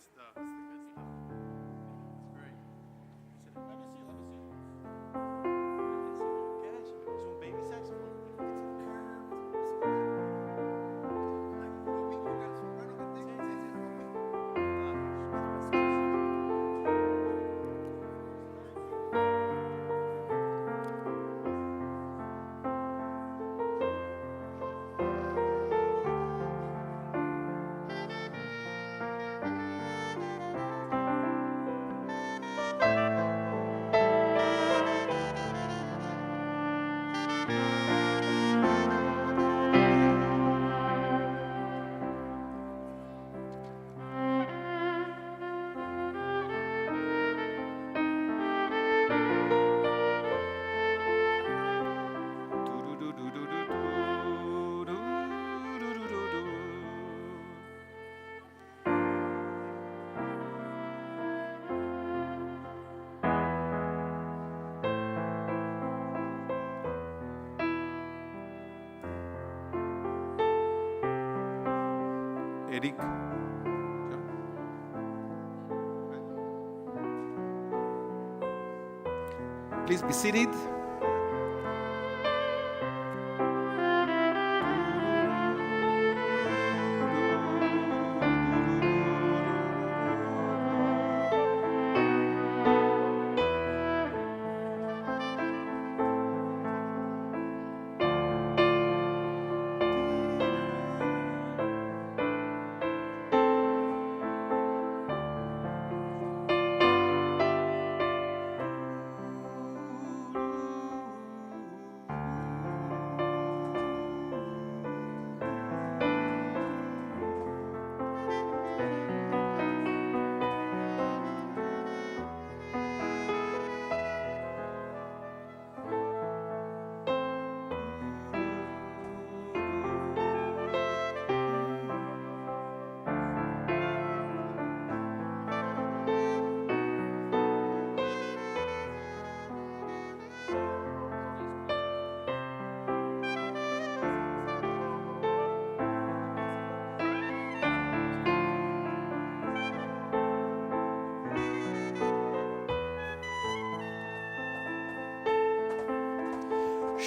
stuff. It's the good stuff. It's great. Let me see. Okay, zo'n baby saxophone. Eric. Please be seated.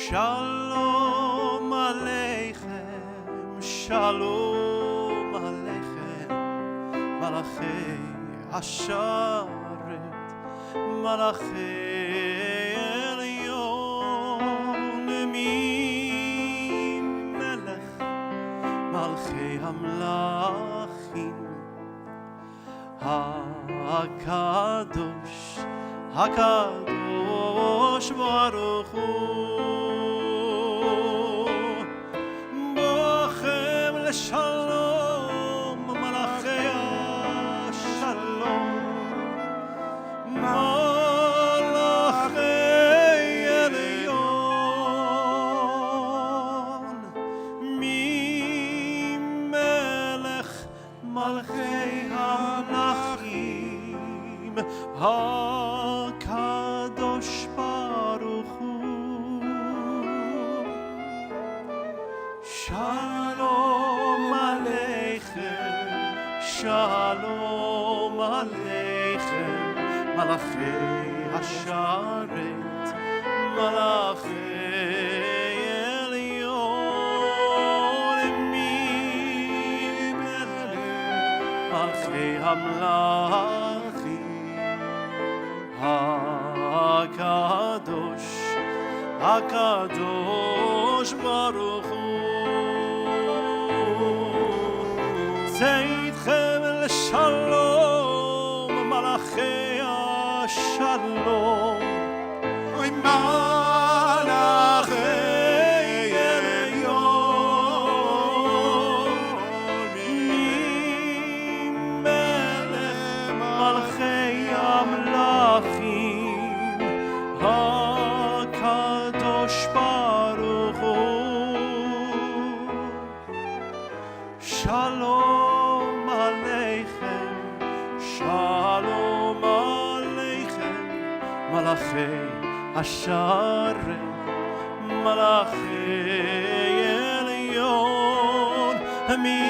Shalom Aleichem, Shalom Aleichem, Malachei Hasharet, Malachei Elyon, Mi Melech, Malchei Hamlachim, HaKadosh, HaKadosh Baruch Hu. Shalom, Malachei Shalom, Malachei Elyon, Mi Melech, Malchei Hamlachim, HaKadosh Baruch Hu. Shalom Aleichem, Shalom Aleichem, Malachei Hasharet, Malachei Elyon, Mi Melech, Malchei Hamlachim, HaKadosh, HaKadosh Baruch Hu. Zeidchem l'shalom, Malachei Shalom, Malachei Elyon, Mi Melech, Malchei Hamlachim, HaKadosh Baruch Hu. Shalom Aleichem, Shalom Aleichem, Malachei Hasharet, Malachei Elyon, Mi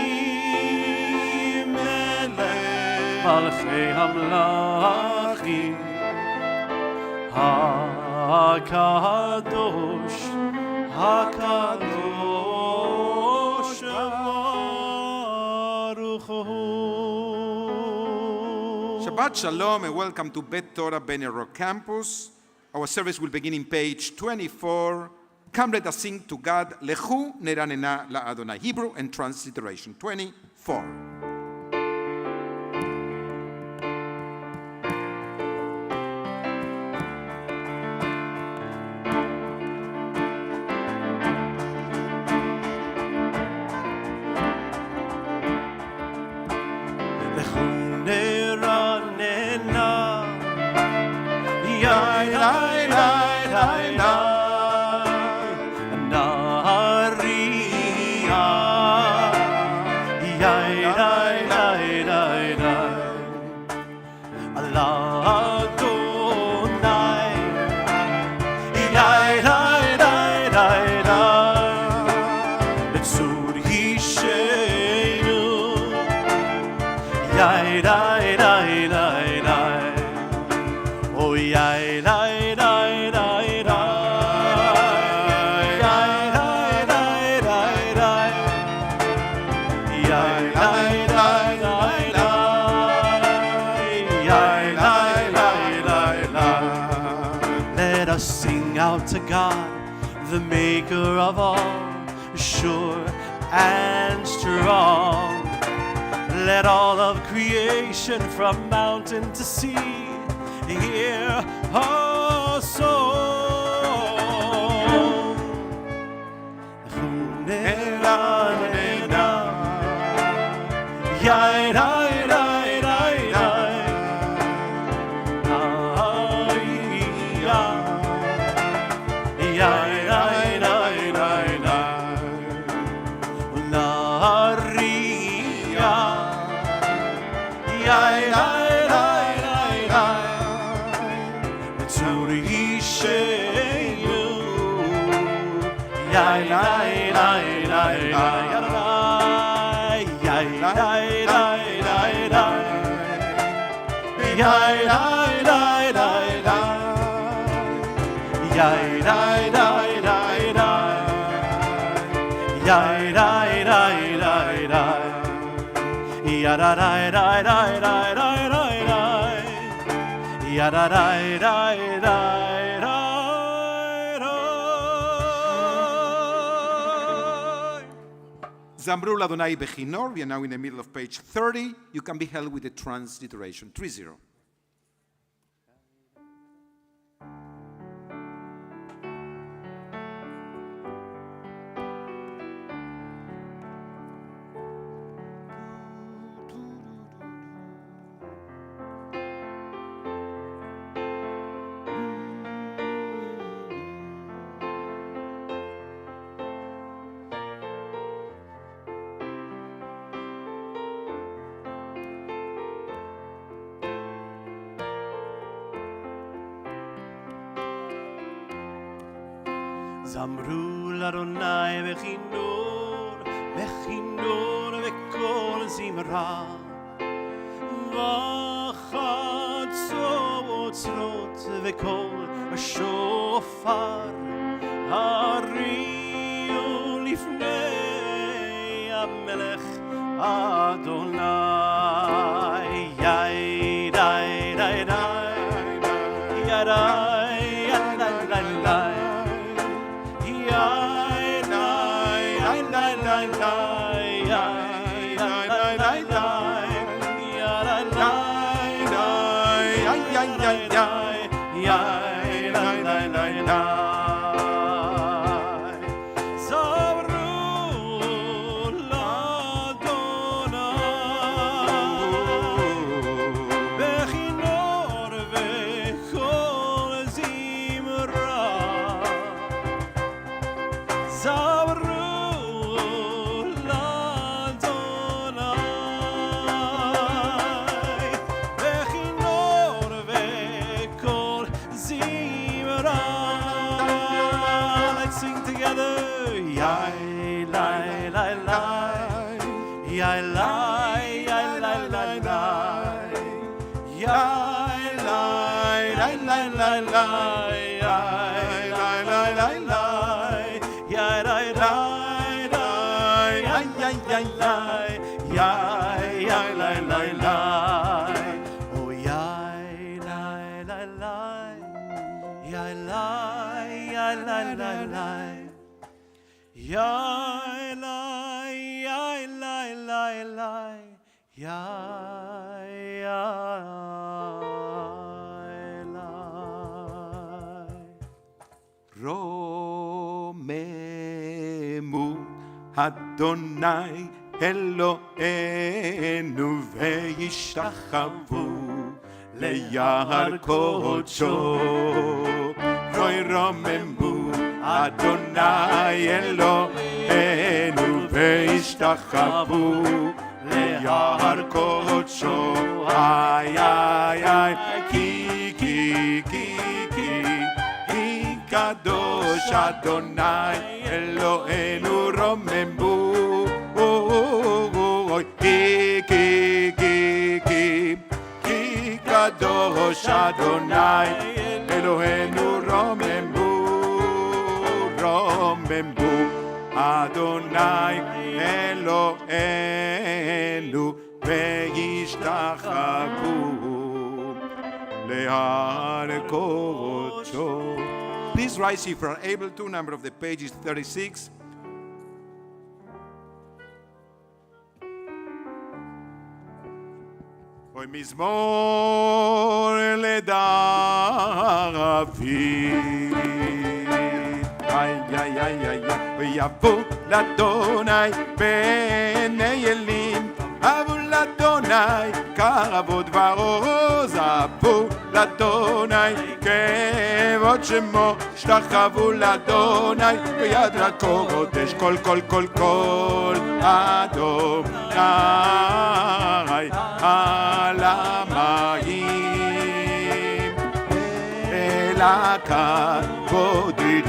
Melech, מלכי המלכים, הקדוש, הקדוש ברוך הוא. Shabbat Shalom and welcome to Beth Torah Benero Campus. Our service will begin in page 24. Come, let us sing to God, Lechu Neranena La Adonai, Hebrew and transliteration 24. Let us sing out to God, the maker of all, sure and strong. Let all of creation from mountain to sea hear our song. Zambrul Adonai Bechinor. We are now in the middle of page 30. You can be held with the transliteration 30. זמרו לאדוני בכינור, בכינור וכל זמרה, וחצוצרות וכל השופר, הריעו לפני המלך אדוני. יי די די די, יי די די די די. רוממו אדוני אלוהינו וישתחוו ליער קודשו. רוי רוממו אדוני אלוהינו וישתחוו ליער קודשו. איי איי איי כי קדוש אדוני אלוהינו רוממו. כי קדוש אדוני אלוהינו רוממו אדוני אלוהינו וישתחוו להר קודשו. Please rise if you are able to. Number of the page is 36. Hoy מזמור לדוד. איי איי איי איי ויבוא לאדוני בעיני אלים. אבו לאדוני כבוד ועוז. אבו לאדוני כבוד שמו. השתחוו לאדוני ביד הקודש. כל אדוני על המים. אל הכבודים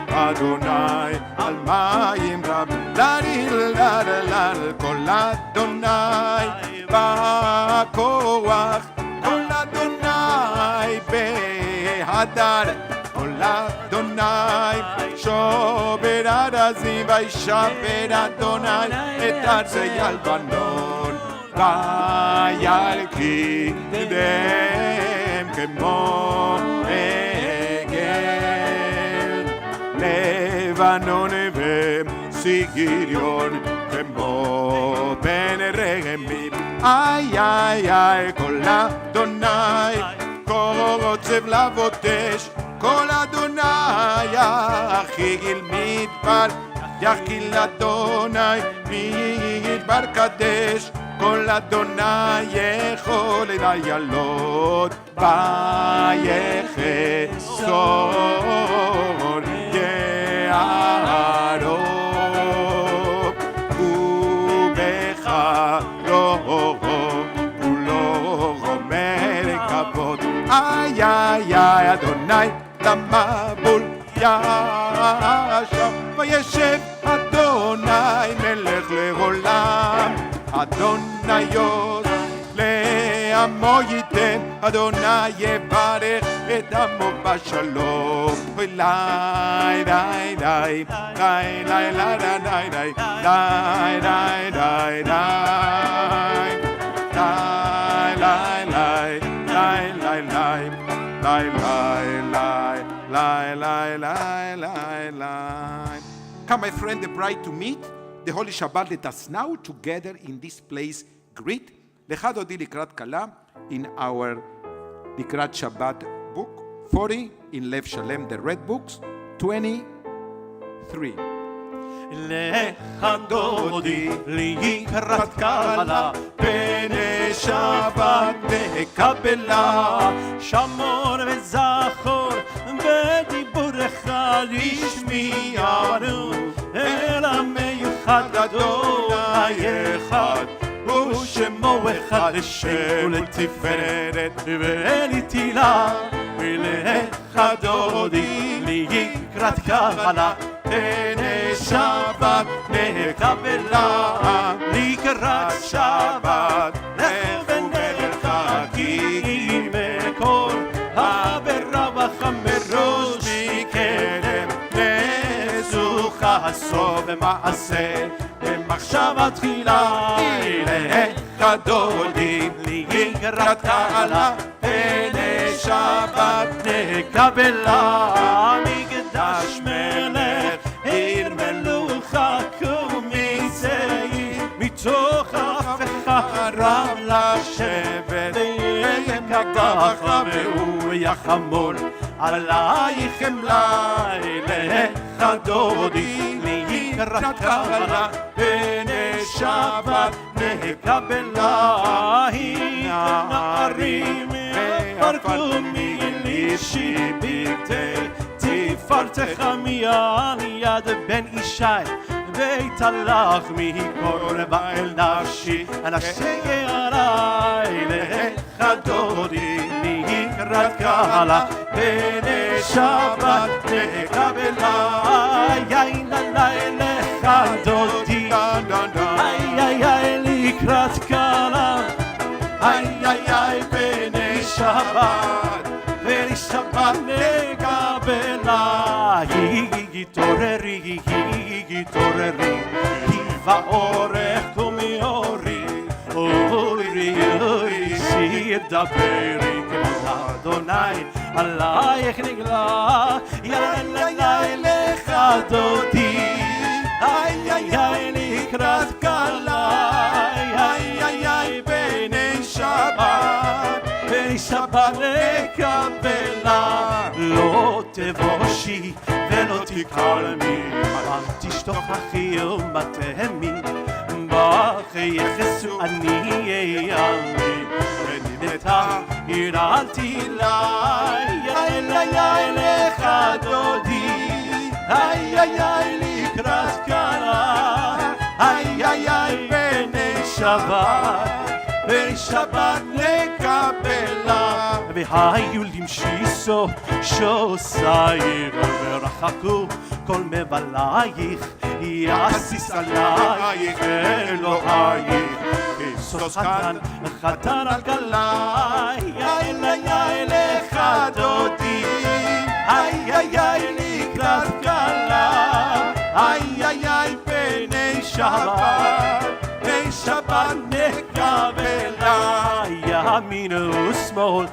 אדוני על מים רבים. לליל כל אדוני בכוח. כל אדוני בהדר. כל אדוני שובר ארזים וישבר אדוני את ארצי הלבנון. וילכידם כמו עגל. לבנון וסיגיון כמו בן רחמים. איי איי איי כל אדוני קוצב לבוטש. כל אדוני יחיל מדבר. יחיל אדוני מדבר קדש. כל אדוני יכול דיילות ויחסור יערו ובחרו כולו אומר כבוד. איי איי איי אדוני למבול ישב וישב אדוני מלך לעולם. אדוני יוז לעמו ייתן. אדוני יברך את עמו בשלום. לי לי לי לי לי לי לי Come, my friend, the bride to meet the Holy Shabbat. Let us now together in this place greet Lecha Dodi Likrat Kala in our Likrat Shabbat book 40 in Lev Shalem, the red books 23. Lecha Dodi Likrat Kala Pene Shabbat Nekabela Shamor Vezachor Vediburecha Lishmi'anu El HaMeyuchad Adonai Echad ושמו אחד לשם ולתפארת ולתהילה ולכה דודי לקראת קהלה פני שבת נקבלה לקראת שבת לך ונלכה כי מכל הברכה מנוחה סוף ומעשה במחשבה תחילה לך דודי לקראת קהלה פני שבת נקבלה מקדש מלך עיר מלוכה קומיצי מתוך הפכה רב לשבת וככה והוא יחמול עלייך חמלה לך דודי לקראת קהלה פני שבת נקבלה נערים פרקו מילישי בגדי תפארתך מיד יד בן ישי בית הלך מקורבה אל נפשי אנשי עלי לך דודי לקראת קהלה פני שבת נקבלה יין עלי לך דודי איי איי לקראת קהלה איי איי פני שבת פני שבת נקבלה התעוררי התעוררי ואורך קומי אורי אורי אורי שידברי כמו אדוני עלייך נגלה יאללה לך דודי איי איי איי לקראת קהלה איי איי איי בני שבת בני שבת לקבלה לא תבושי ולא תקלמי אל תשתוכחי ומתהמי בך יחסו אני יעמי ונבנתה הרעלתי לה יאללה יאללה לך דודי איי איי איי לקראת קהלה איי איי איי בני שבת בני שבת נקבלה והיו למשיסו שוסייך ורחקו כל מבלייך יעסיס עלייך אלוהייך כסוס חתן חתן על כלה יאללה יאללה לך דודי איי איי איי לקראת קהלה איי איי איי בני שבת בני שבת נקבלה ימין ושמאל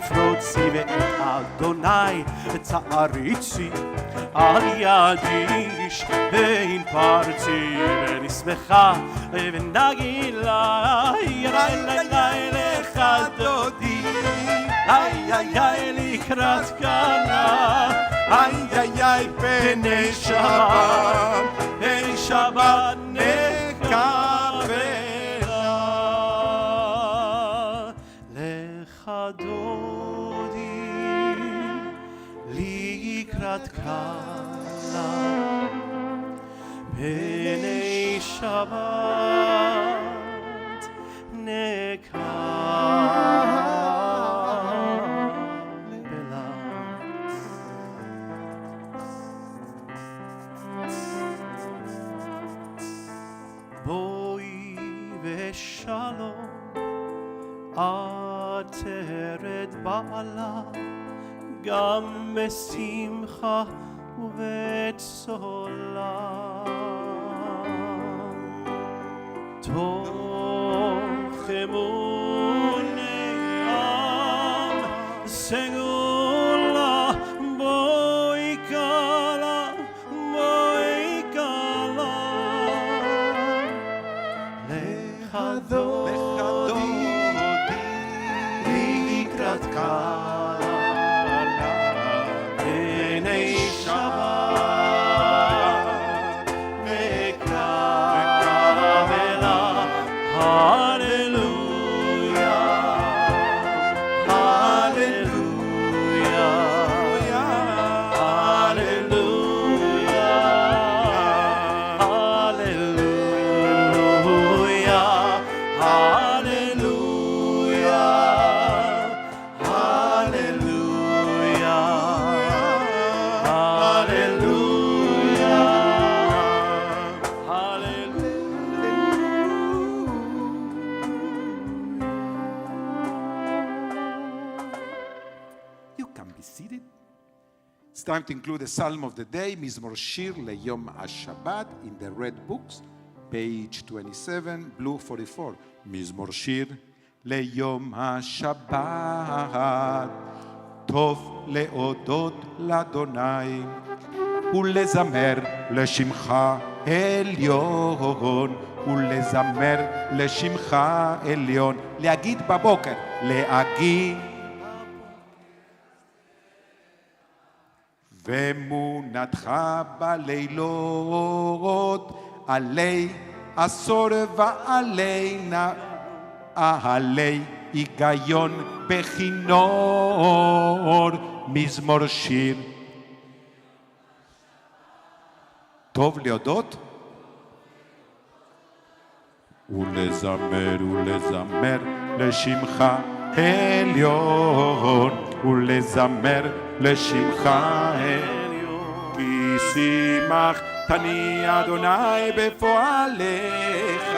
תפרוצי ואת אדוני תעריצי על ידיש בין פרצי ונשמחה ונגילה יאללה לך דודי איי איי איי לקראת קהלה איי איי איי בני שבת בני שבת נקבלה לך דודי לקראת קהלה בני שבת נקבלה בואי ושלום עטרת בעלה גם בשמחה ובצולה תוך אמוני עם סגולה בואי קלה בואי קלה לך דודי לקראת קהלה בני שבת נקבלה time to include the Psalm of the day, Mizmor Shir Leyom HaShabbat, in the red books, page 27, blue 44. Mizmor Shir Leyom HaShabbat, טוב להודות לאדוני ולזמר לשמך עליון, ולזמר לשמך עליון. להגיד בבוקר, להגיד ואמונתך בלילות, עלי עשור ועלי נעלי היגיון בכינור, מזמור שיר. טוב להודות ולזמר לשמך עליון, ולזמר לשמך עליון. כי שימחתני אדוני בפועליך,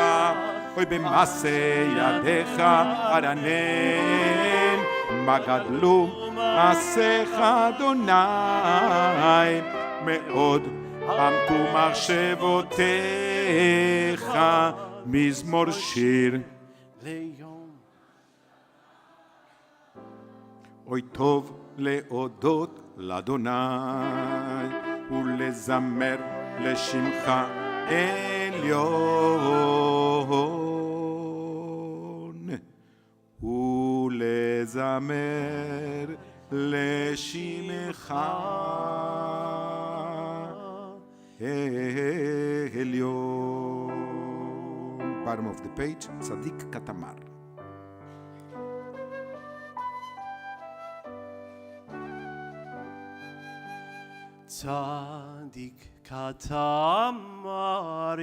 אוי במעשה ידיך ארנן. מה גדלו מעשיך אדוני, מאוד עמקו מחשבותיך. מזמור שיר ליום. אוי טוב להודות לאדוני ולזמר לשמך עליון, ולזמר לשמך עליון. Bottom of the page, צדיק כתמר. צדיק כתמר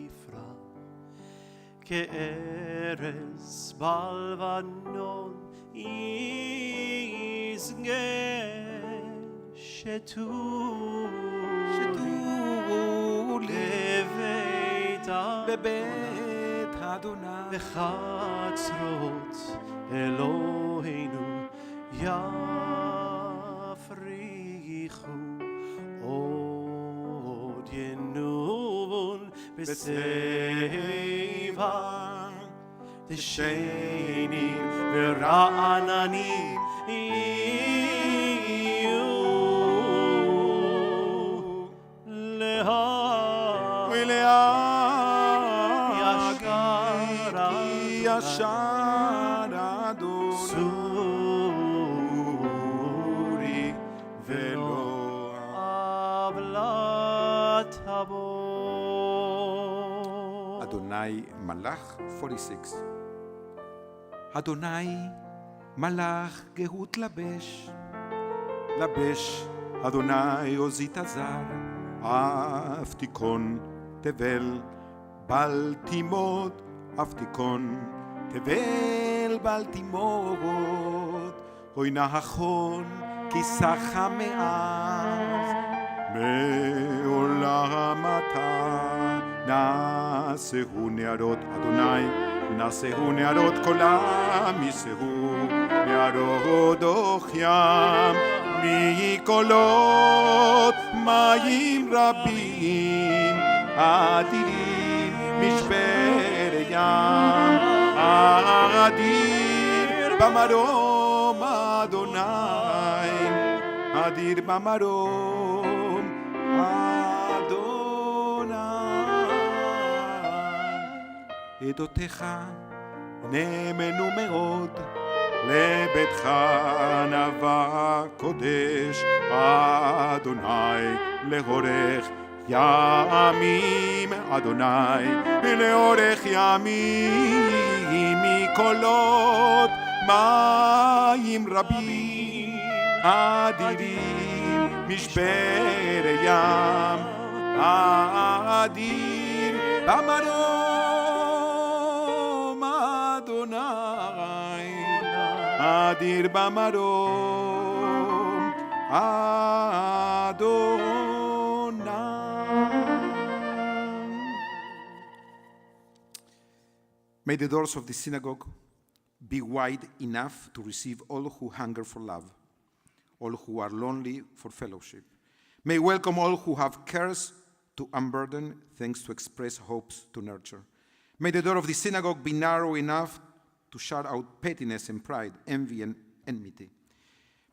יפרח, כארז בלבנון ישגה. שתו בבית אדוני, בחצרות אלוהינו יפריחו. עוד ינובון בשיבה, דשנים ורעננים יהיו. ישר אדוני סורי ולא עוולת הבור. אדוני מלאך 46. אדוני מלאך גאות לבש, לבש אדוני עוזית הזר, אף תיכון תבל בל תימוד, אף תיכון תבל בל תימוד. אוי נכון כי שחה מאז מעולם אתה. נעשהו נערות אדוני, נעשהו נערות קולם, יישאו נערות דוח ים, מקולות מים רבים אדירים משבר ים. אדיר במרום אדוני, אדיר במרום אדוני. עדותיך נאמנו מאוד, לביתך נבע קודש אדוני. לאורך ימים אדוני, לאורך ימים, מקולות מים רבים אדירים משבר ים. אדיר במרום אדוני, אדיר במרום אדוני. May the doors of the synagogue be wide enough to receive all who hunger for love. all who are lonely for fellowship. May welcome all who have cares to unburden, things to express, hopes to nurture. May the door of the synagogue be narrow enough to shut out pettiness and pride, envy and enmity.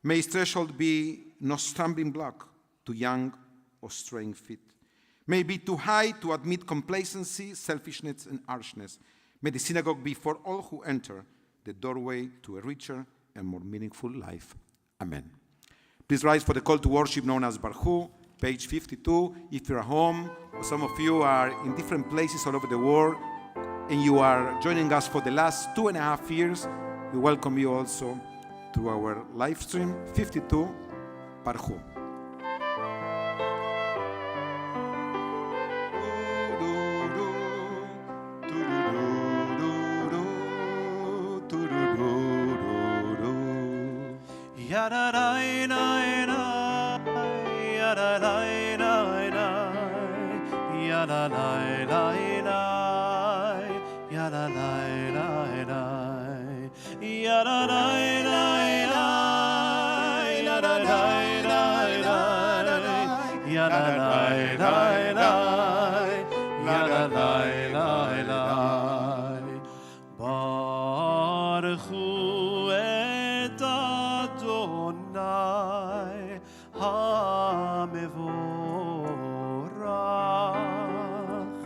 May its threshold be no stumbling block to young or straying feet. May it be too high to admit complacency, selfishness, and harshness. May the synagogue be for all who enter the doorway to a richer and more meaningful life. Amen. Please rise for the call to worship known as Barhu, page 52. If you're at home, or some of you are in different places all over the world, and you are joining us for the last 2.5 years, we welcome you also to our live stream 52, Barhu.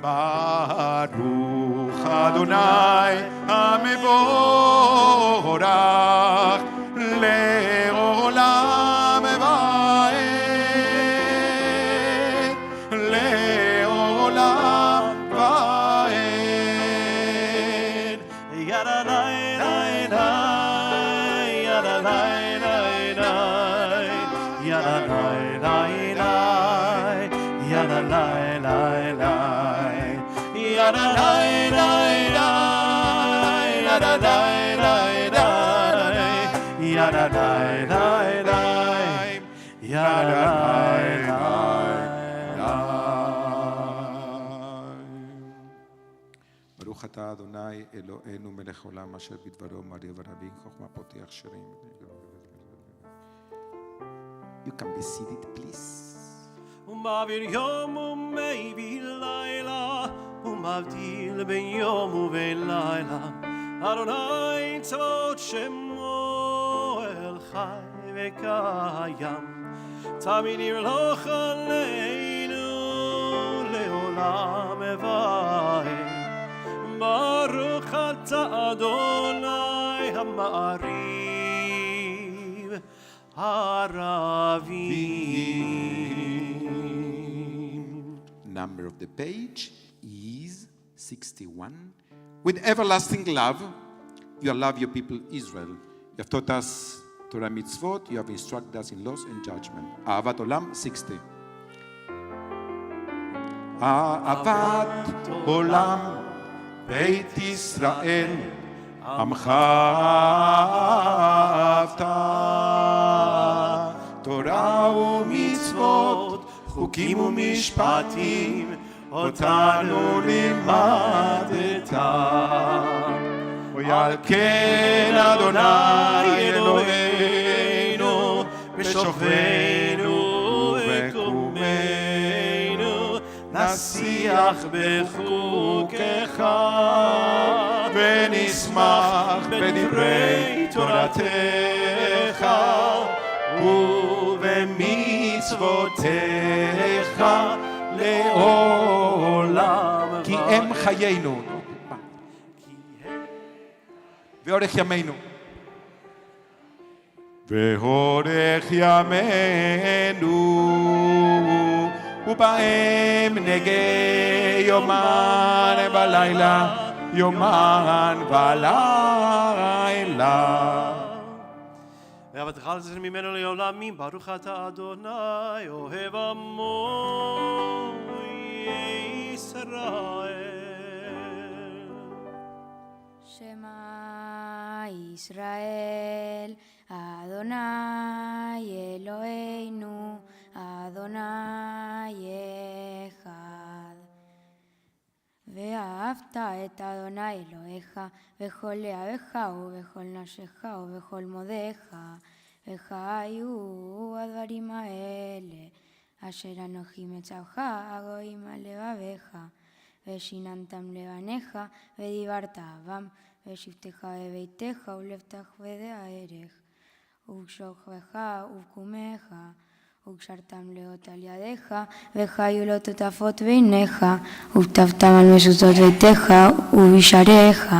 Baruch Adonai HaMevorach Le'olam Va'ed Le'olam Va'ed Yadalai Yadalai Yadalai ברוך אתה אדוני אלוהינו מלך עולם אשר בדברו מראה ורבים חוכמה פותח שירים. You can be seated, please. ומעביר יום ומעביר לילה, ומבדיל בין יום ובין לילה. אדוני צבאות שמו אל חי וקיים, תמיד ימלוך עלינו לעולם ועד. ברוך אתה אדוני המעריב הרבים. Number of the page is 61. With everlasting love, you have loved your people Israel. You have taught us Torah mitzvot. You have instructed us in laws and judgment. Ahavat Olam 60. אהבת עולם בית ישראל עמך אהבת תורה ומצוות חוקים ומשפטים אותנו לימדת ועל כן אדוני אלוהינו בשוכבנו וקומנו נשיח בחוקיך ונשמח בדברי תורתך ובמצוותיך לעולם כי הם חיינו ואורך ימינו ואורך ימינו ובהם נגי יומן בלילה יומן בלילה ואהבתך לצאת ממנו לעולמים, ברוך אתה אדוני אוהב עמו ישראל. שמע ישראל אדוני אלוהינו אדוני אחד. ואהבת את אדוני אלוהיך בכל לבבך ובכל נפשך ובכל מאודיך וחיו הדברים האלה, אשר אנוכי מצווך הגויים על לבביך, ושיננתם לבניך, ודיברת בם, ושבתך בביתך, ולבטח בדערך, ובשוכבך ובקומך, וקשרתם לאות על ידיך, וחיו לא תוטפות ביניך, וכתבתם על משושות ביתך ובשעריך.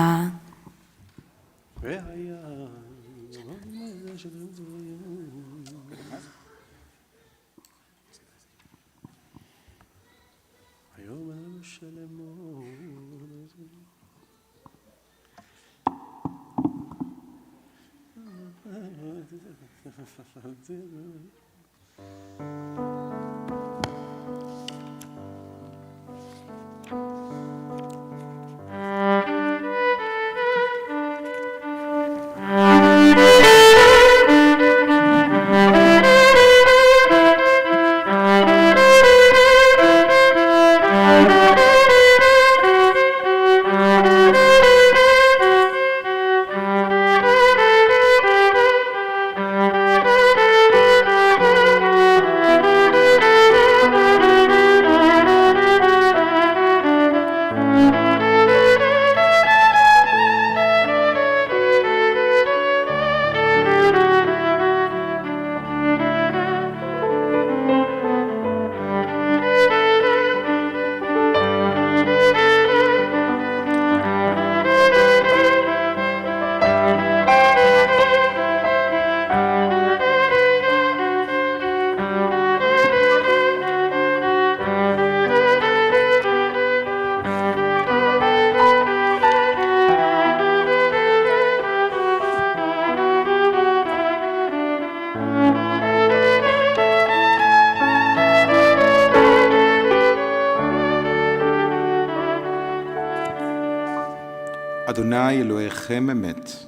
Adonai Elohechem Emet.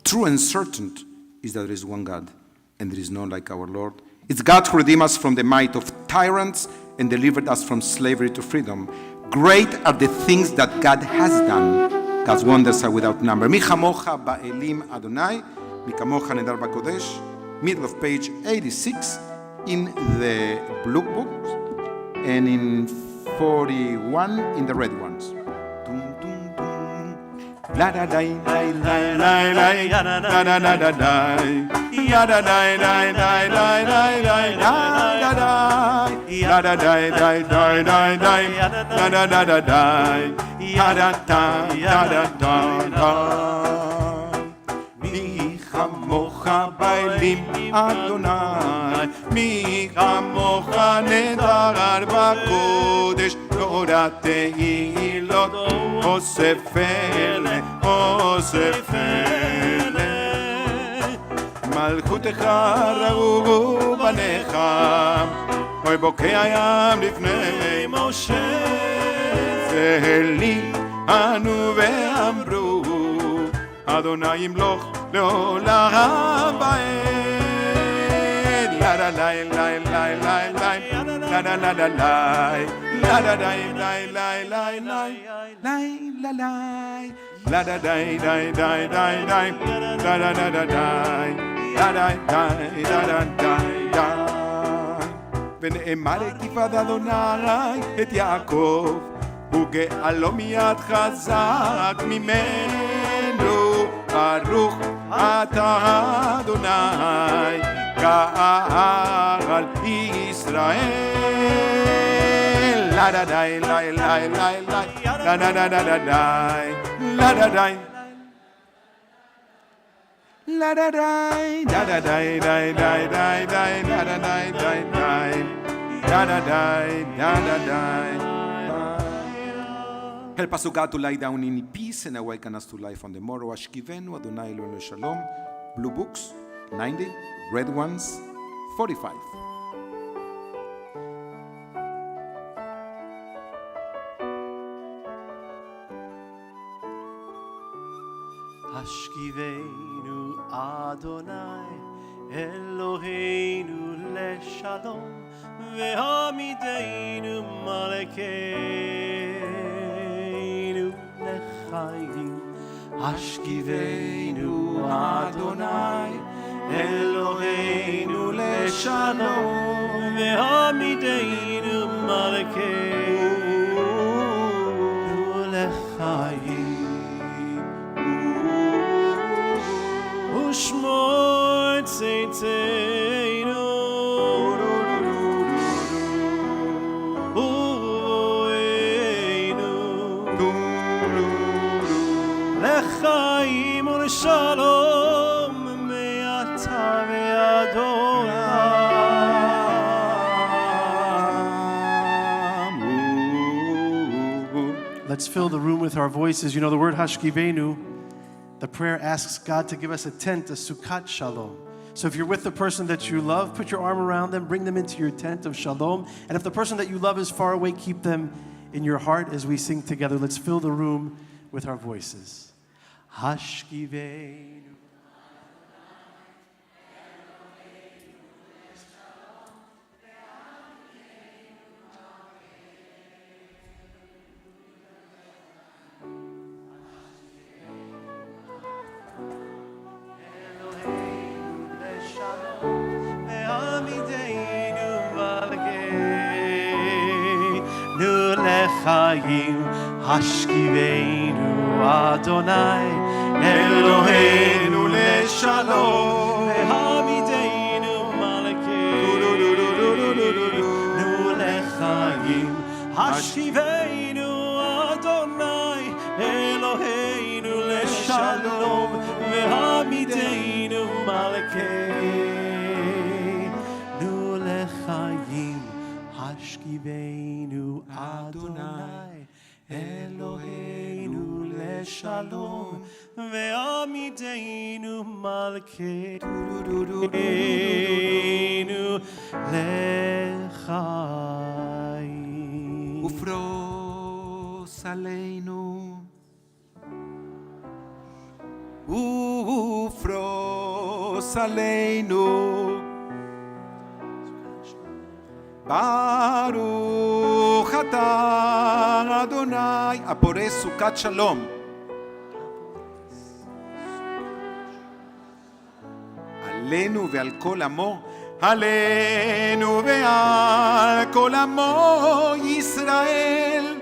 True and certain is that there is one God, and there is none like our Lord. It's God who redeemed us from the might of tyrants and delivered us from slavery to freedom. Great are the things that God has done. God's wonders are without number. Mi chamocha ba'elim Adonai, mi kamocha nedar b'kodesh. Middle of page 86 in the blue book, and in 41 in the red ones. La da da da da da da da da da da da ya da da da da da da da da da da da da da da da da da ya da da da da da mi chamocha ba'elim Adonai mi chamocha nedar b'kodesh Torah tehilot Osefele, Osefele Malchutecha ra'u banecha Oy bokei hayam lifnei Moshe Zeheli anu ve'amru Adonai yimloch le'olam ba'ed La la la la la la la La la la la la La da da da da da da la la la la da da da da da da da da da da da da da da da ונאמר כיפת אדוני את יעקב וגאלו מיד חזק ממנו ברוך אתה אדוני גאל ישראל la da da la la la la la da da da da da la da da la da da da da da da da da da da da da da. Help us, O God, to lie down in peace and awaken us to life on the morrow. Ashkivenu Adonai Eloheinu Shalom. Blue books 90, red ones 45. Ashkivenu Adonai Eloheinu leshalom ve'hamideinu malekeinu lechayim Ashkivenu Adonai Eloheinu leshalom ve'amidenu malkeinu lechayim u'shmor tzeitzeinu לחיים ולשלום מעתה ועד עולם. Let's fill the room with our voices. You know the word Hashkivenu, the prayer asks God to give us a tent, a Sukkot Shalom. So if you're with the person that you love, put your arm around them, bring them into your tent of Shalom. And if the person that you love is far away, keep them in your heart as we sing together. Let's fill the room with our voices. Hashkivenu. L'chaim hashkivenu Adonai Eloheinu leshalom ve'hamidenu malkeinu l'chaim hashkivenu Adonai Eloheinu leshalom ve'hamidenu malkeinu l'chaim Hashkivenu Adonai Eloheinu leshalom ve'amidenu malkeinu lechayim ופרוס עלינו ופרוס עלינו ברוך אתה אדוני הפורש סוכת שלום עלינו ועל כל עמו עלינו ועל כל עמו ישראל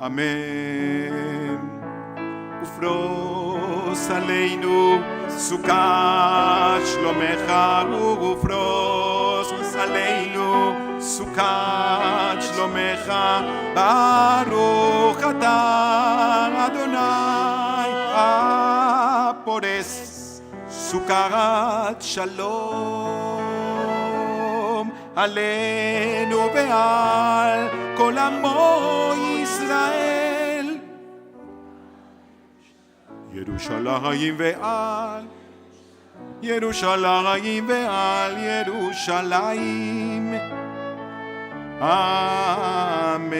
אמן ופרוס עלינו סוכת שלומך ופרוס עלינו סוכת שלומך ברוך אתה אדוני הפורס סוכת שלום עלינו ועל כל עמו ישראל ירושלים ועל ירושלים ועל ירושלים Amen.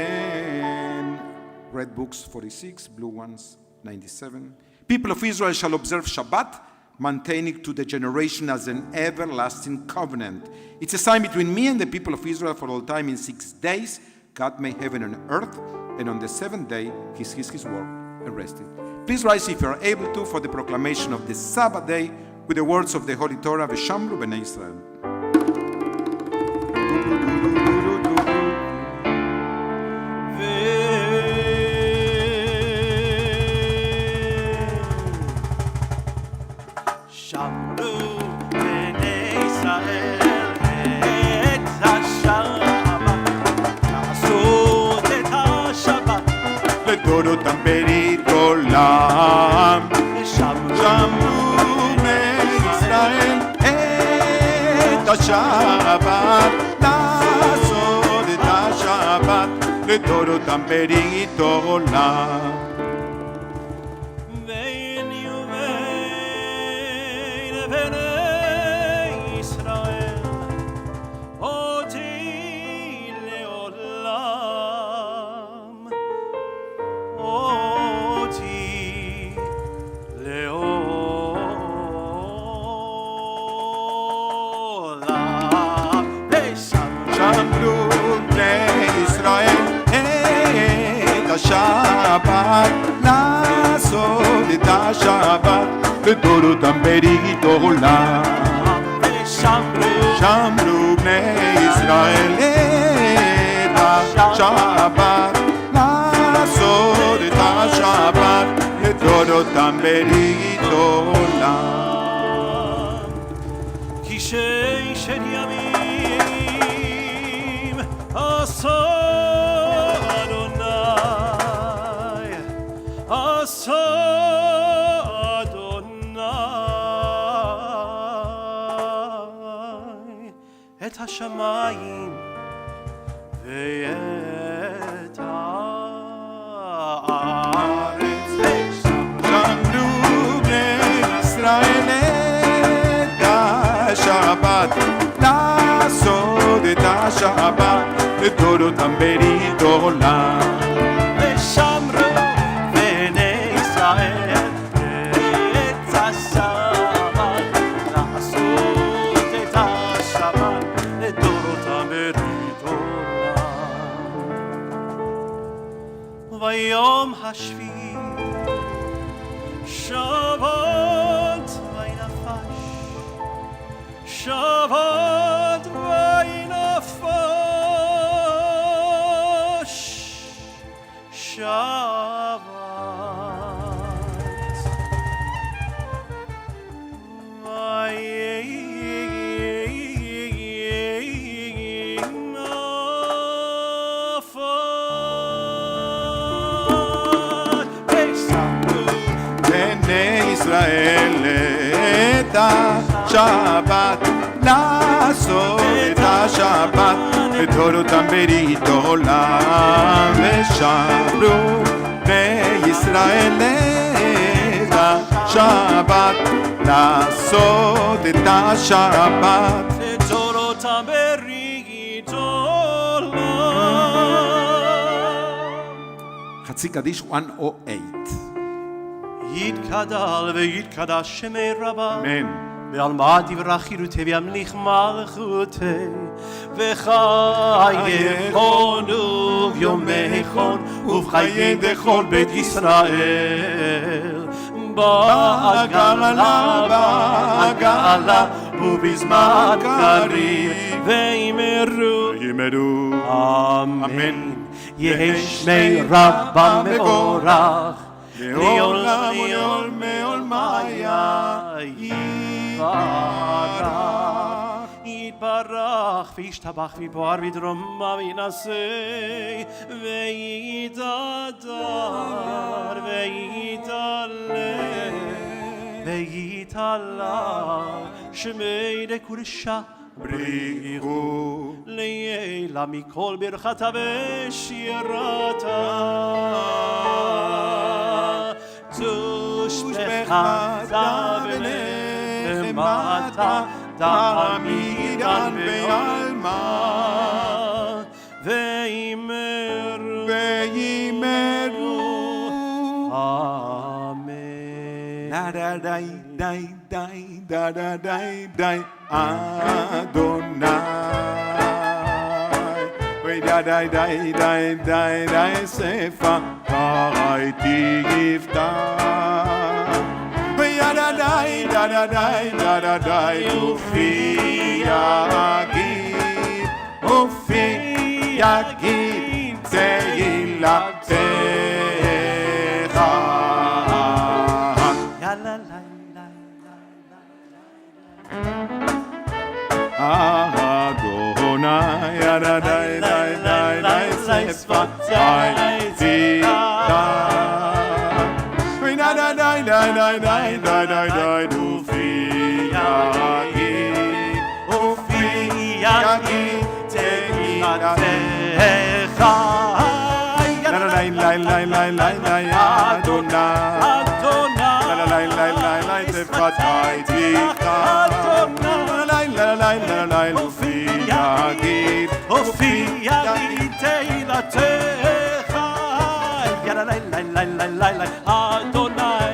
Red books 46, blue ones 97. People of Israel shall observe Shabbat, maintaining to the generation as an everlasting covenant. It's a sign between me and the people of Israel for all time. In 6 days, God made heaven and earth, and on the seventh day, He ceased His work and rested. Please rise if you are able to for the proclamation of the Sabbath day with the words of the Holy Torah, V'shamru b'nei Israel. לדורותם ברית עולם שמרו בני ישראל את השבת לעשות את השבת לדורותם ברית עולם ביני ובין בני ישראל אותי לעולם אותי לעולם שמרו בני ישראל את השבת לעשות את השבת לדורותם ברית עולם. שמרו בני ישראל את השבת, לעשות את השבת לדורותם ברית עולם. כי ששת ימים עשה אדוני, עשה אדוני את השמיים ואת הארץ. שמרו בני ישראל את השבת, לעשות את השבת לדורותם ברית עולם. ושמרו בני ישראל את השבת, לעשות את השבת לדורותם ברית עולם. וביום השביעי שבת וינפש, שבת וינפש, שבת בני ישראל את השבת, לעשות את השבת לדורותם ברית עולם. ושמרו בני ישראל את השבת, לעשות את השבת לדורותם ברית עולם. חצי קדיש 108. יתגדל ויתקדש שמי רבה, אמן. ועל מה דברה חירותי וימליך מלכותי, וחייכונו ביומייכון ובחיי דכל בית ישראל, בעגלה בעגלה ובזמן קריב ויאמרו אמן. יהי שמי רבה מבורך לעולם מעולמיה יתברך וישתבח ויבואר ויתרומם וינשא ויתהדר ויתעלה שמי לקודשה בריחו לילה מכל ברכתה ושירתה תושבחתה ונחמתה תעמידן בעלמה ויאמרו אמן. די די די די די די די אדוני, די די די די די די שפה הייתי יפתח, די די די די די די ופי יגיד תהילתך. Adonai, Adonai, Adonai, Adonai, Sfatai, Tzita. Adonai, Adonai, Adonai, Ufi Yagi, Tehilatecha. Adonai, Adonai, Adonai, Sfatai, Tzita. יגיד תהילתך, אדוני,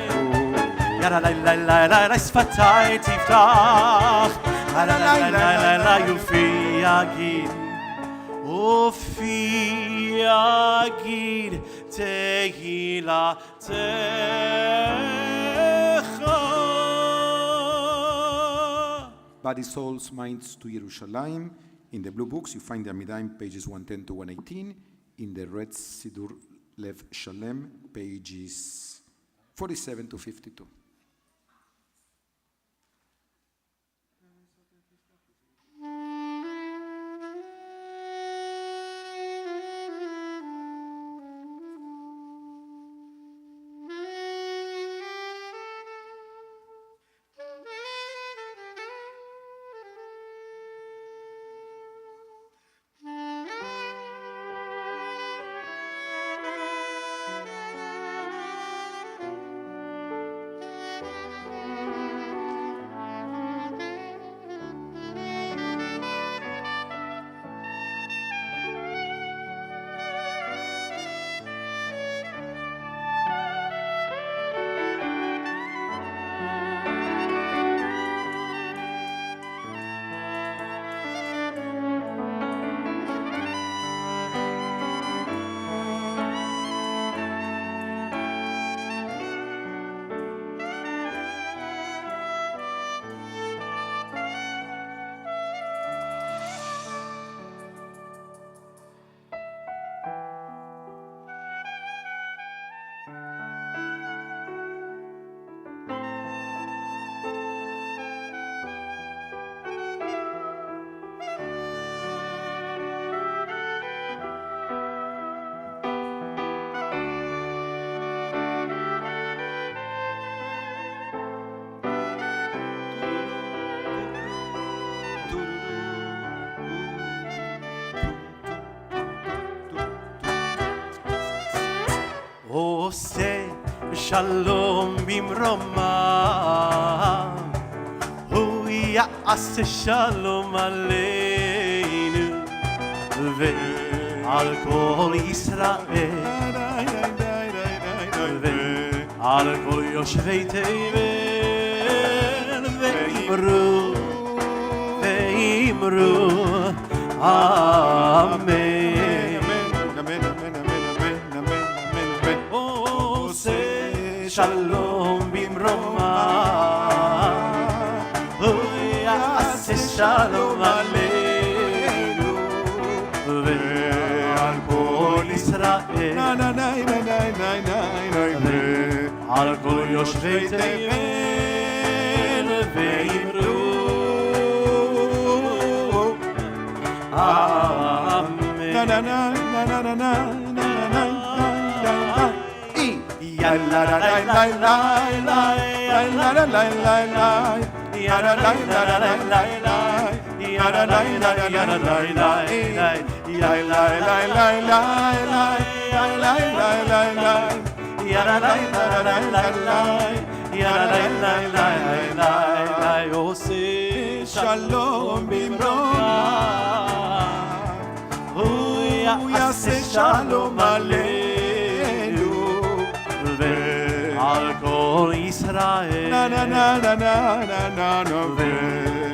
שפתי תפתח, יופי יגיד תהילתך. Body, Souls, Minds to Jerusalem. In the blue books, you find the Amidaim, pages 110 to 118. In the red Sidur Lev Shalem, pages 47 to 52. עושה שלום במרומיו, הוא יעשה שלום עלינו ועל כל ישראל ועל כל יושבי תבל, ואמרו אמן. שלום במרומיו, הוא יעשה שלום עלינו ועל כל ישראל ועל כל יושבי תבל, ואמרו אמן. La la la la la la la la la la la ya la la la la la la ya la la la la la la ya la la la la la ya la la la la ya la la la la la ya la la la la la עושה שלום במרומיו, הוא יעשה שלום עלינו ועל כל ישראל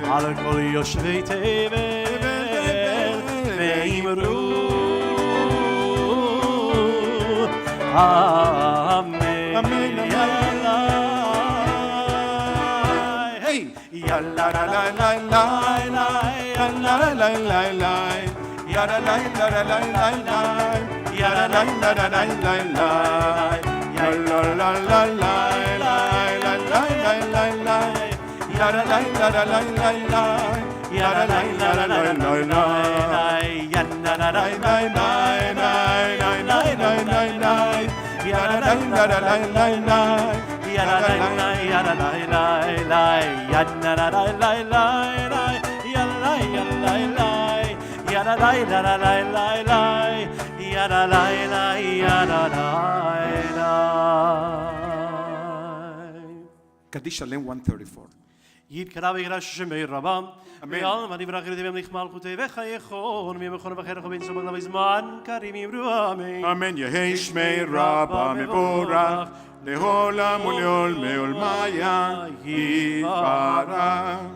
ועל כל יושבי תבל, ואמרו אמן. יאללה לה לה לה לה יאללה לה לה לה לה יאללה לה לה לה לה לה יאללה לה לה לה לה לה la la la la la la la la la la ya la la la la la la ya la la la la la la ya la la la la la la ya la la la la la la ya la la la ya la la la la ya la la la la la ya la ya la la ya la la la la la ya la la la ya la la. Kaddish Shalem 134. יתקרא ויגרש שמי רבם, ויעלם הדברה חירתי במליך מלכותי וחייכון, וימכון וחייך ובין סובק לבזמן, קרים ימרו אמן. אמן. יהי שמי רבא מבורך, לעולם ולעולמי עולמיה יתברך.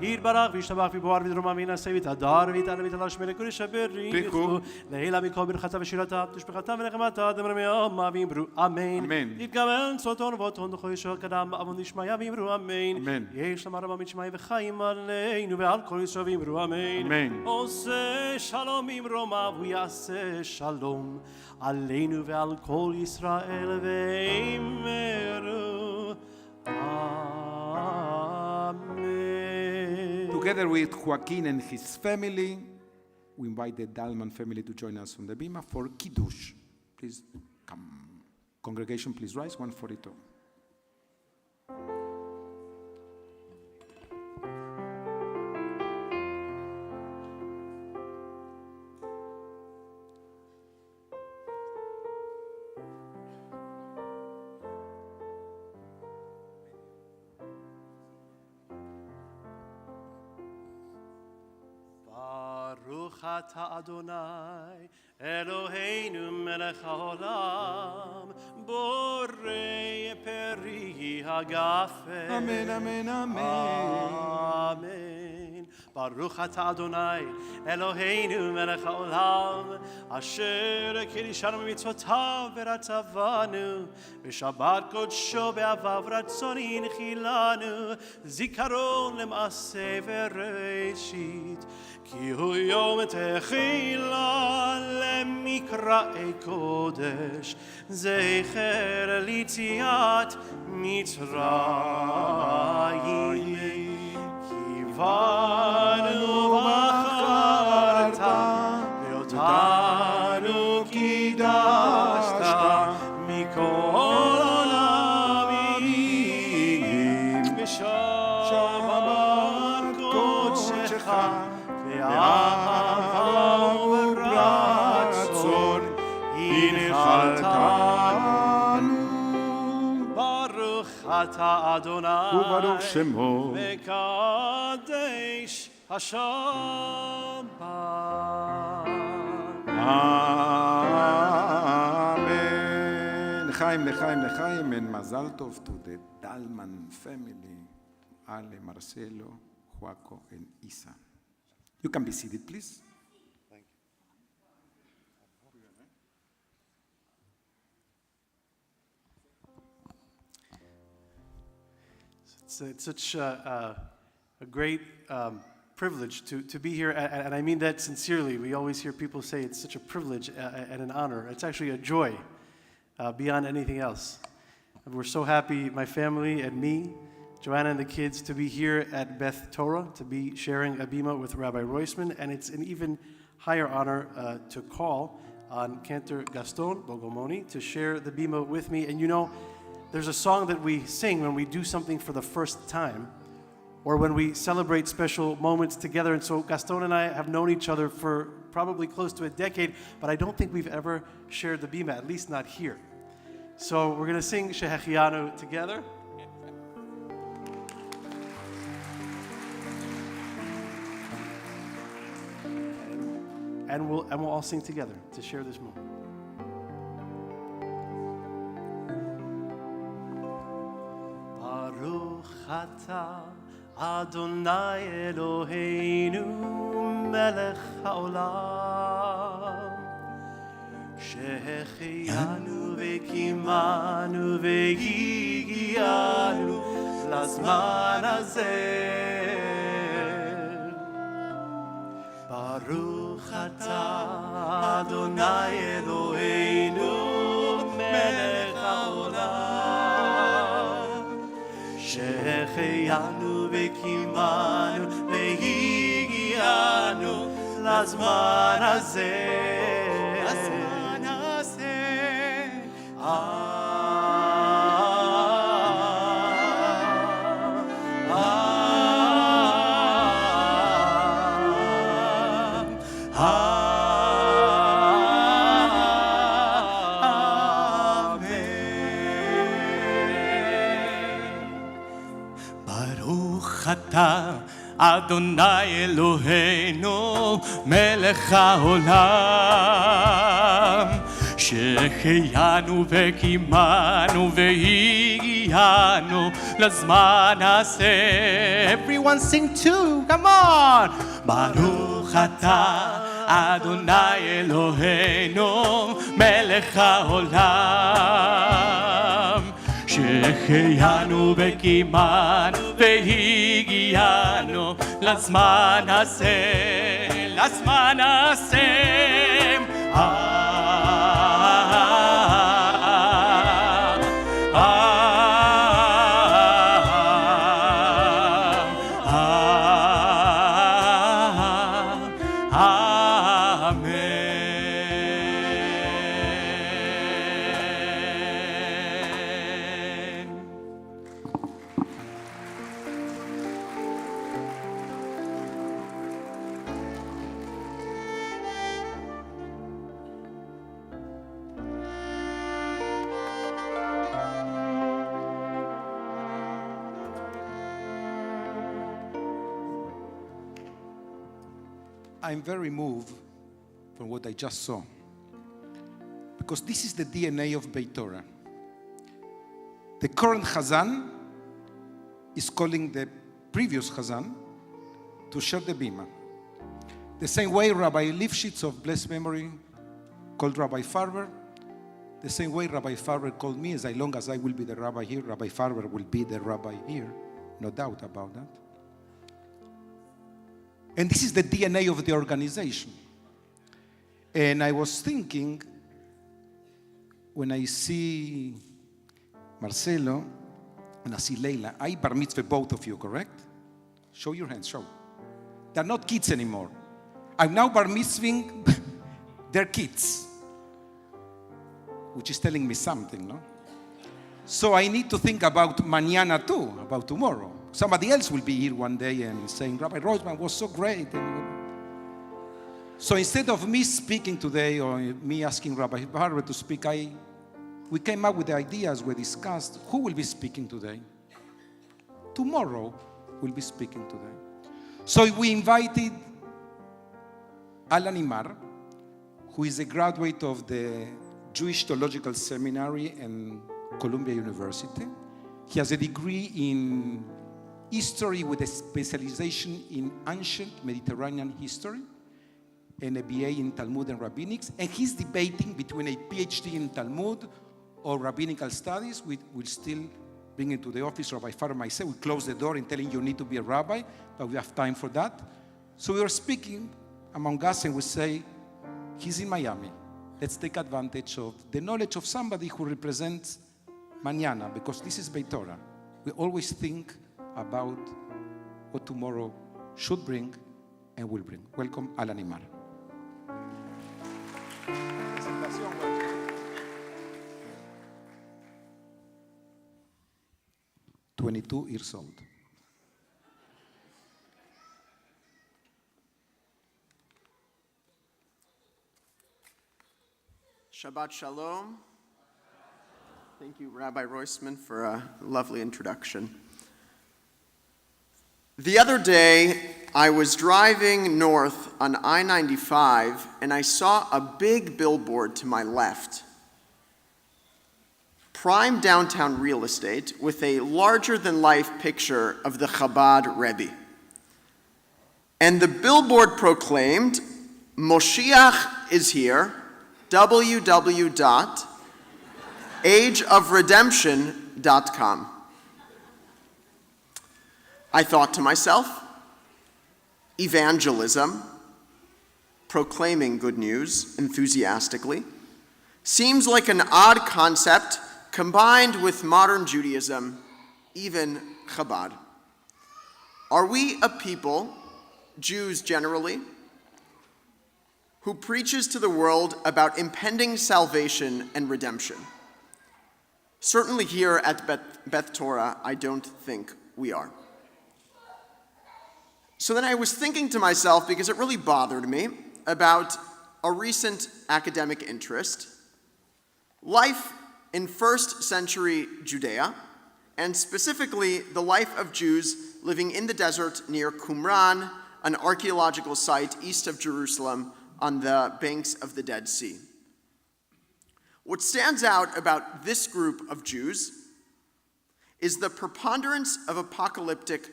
יתברך וישתבח ויבואר ודרומה וינשא ויתהדר ויתעלה ויתעלה שמי לקודש הבריחו לעילה מכל ברכתה ושירתה תשבחתה ונחמתה דמר מיומה ויאמרו אמן. אמן. יתגמל צאתון ובאתון דחו ישוע קדם אבון דשמיא ויאמרו אמן. אמן. יש לומר רבה משמיא וחיים עלינו ועל כל ישראל ויאמרו אמן. אמן. עושה שלום במרומיו ויעשה שלום עלינו ועל כל ישראל ואמרו amen. Together with Joaquin and his family, we invite the Dalman family to join us on the bima for Kiddush. Please come. Congregation, please rise. 142. Baruch atah Adonai Eloheinu melech haolam borei peri hagafen. Amen, amen, amen. Amen. Baruch atah Adonai Eloheinu melech haolam asher kirishanu mitzvotav veratzavanu v'shabbat kodsho be'avav ratzoni nechilanu zikaron lem'aseh v'reishit כי הוא יום תחילה למקראי קודש זכר ליציאת מצרים כיוונו בחרת ואותנו קידשת מכל העמים ושבת קודשך ואהבה ורצון הנחלתנו. ברוך אתה אדוני וברוך שמו מקדש השבת. Amen. L'chaim, l'chaim, l'chaim, and Mazal Tov to the Dalman family, Ale, Marcelo, Joaco, and Isa. You can be seated, please. It's such a great privilege to be here, and I mean that sincerely. We always hear people say it's such a privilege and an honor. It's actually a joy beyond anything else. And we're so happy, my family and me, Joanna and the kids, to be here at Beth Torah, to be sharing a bima with Rabbi Roisman, and it's an even higher honor to call on Cantor Gaston Bogomoni to share the bima with me. And you know, there's a song that we sing when we do something for the first time, or when we celebrate special moments together. And so Gaston and I have known each other for probably close to a decade, but I don't think we've ever shared the bima, at least not here. So we're going to sing Shehechianu together. And we'll all sing together to share this moment. Baruch atah Adonai Eloheinu melech haolam שהחיינו וקימנו והגיענו לזמן הזה. ברוך אתה אדוני אלוהינו מלך העולם שהחיינו וקימנו והגיענו לזמן הזה. אתה אדוני אלוהינו מלך העולם שהחיינו וקימנו והגיענו שהחיינו לזמן הזה. Everyone sing too, come on. ברוך אתה אדוני אלוהינו מלך העולם, שהחיינו וקיימנו והגיענו לזמן הזה, לזמן הזה. I'm very moved from what I just saw, because this is the DNA of Beth Torah. The current Chazan is calling the previous Chazan to share the bima. The same way Rabbi Lifshitz of blessed memory called Rabbi Farber, the same way Rabbi Farber called me. As long as I will be the rabbi here, Rabbi Farber will be the rabbi here, no doubt about that. And this is the DNA of the organization. And I was thinking, when I see Marcelo and I see Leila, I bar mitzvah both of you, correct? Show your hands, show. They're not kids anymore. I'm now bar mitzvahing their kids, which is telling me something, no? So I need to think about mañana too, about tomorrow. Somebody else will be here one day and saying, Rabbi Roseman was so great. So instead of me speaking today or me asking Rabbi Barber to speak, we came up with the ideas, we discussed who will be speaking today. Tomorrow we'll be speaking today. So we invited Alan Imar, who is a graduate of the Jewish Theological Seminary and Columbia University. He has a degree in history with a specialization in ancient Mediterranean history and a BA in Talmud and Rabbinics. And he's debating between a PhD in Talmud or Rabbinical studies. We'll still bring into the office. Rabbi Farber myself, we close the door and telling you need to be a rabbi, but we have time for that. So we are speaking among us and we say, he's in Miami. Let's take advantage of the knowledge of somebody who represents mañana, because this is Beth Torah. We always think about what tomorrow should bring and will bring. Welcome, Alan Imar. 22 years old. Shabbat Shalom. Thank you, Rabbi Roisman, for a lovely introduction. The other day, I was driving north on I-95, and I saw a big billboard to my left. Prime downtown real estate with a larger-than-life picture of the Chabad Rebbe. And the billboard proclaimed, Moshiach is here, www.ageofredemption.com. I thought to myself, evangelism, proclaiming good news enthusiastically, seems like an odd concept combined with modern Judaism, even Chabad. Are we a people, Jews generally, who preaches to the world about impending salvation and redemption? Certainly here at Beth Torah, I don't think we are. So then I was thinking to myself, because it really bothered me, about a recent academic interest, life in first century Judea, and specifically the life of Jews living in the desert near Qumran, an archaeological site east of Jerusalem on the banks of the Dead Sea. What stands out about this group of Jews is the preponderance of apocalyptic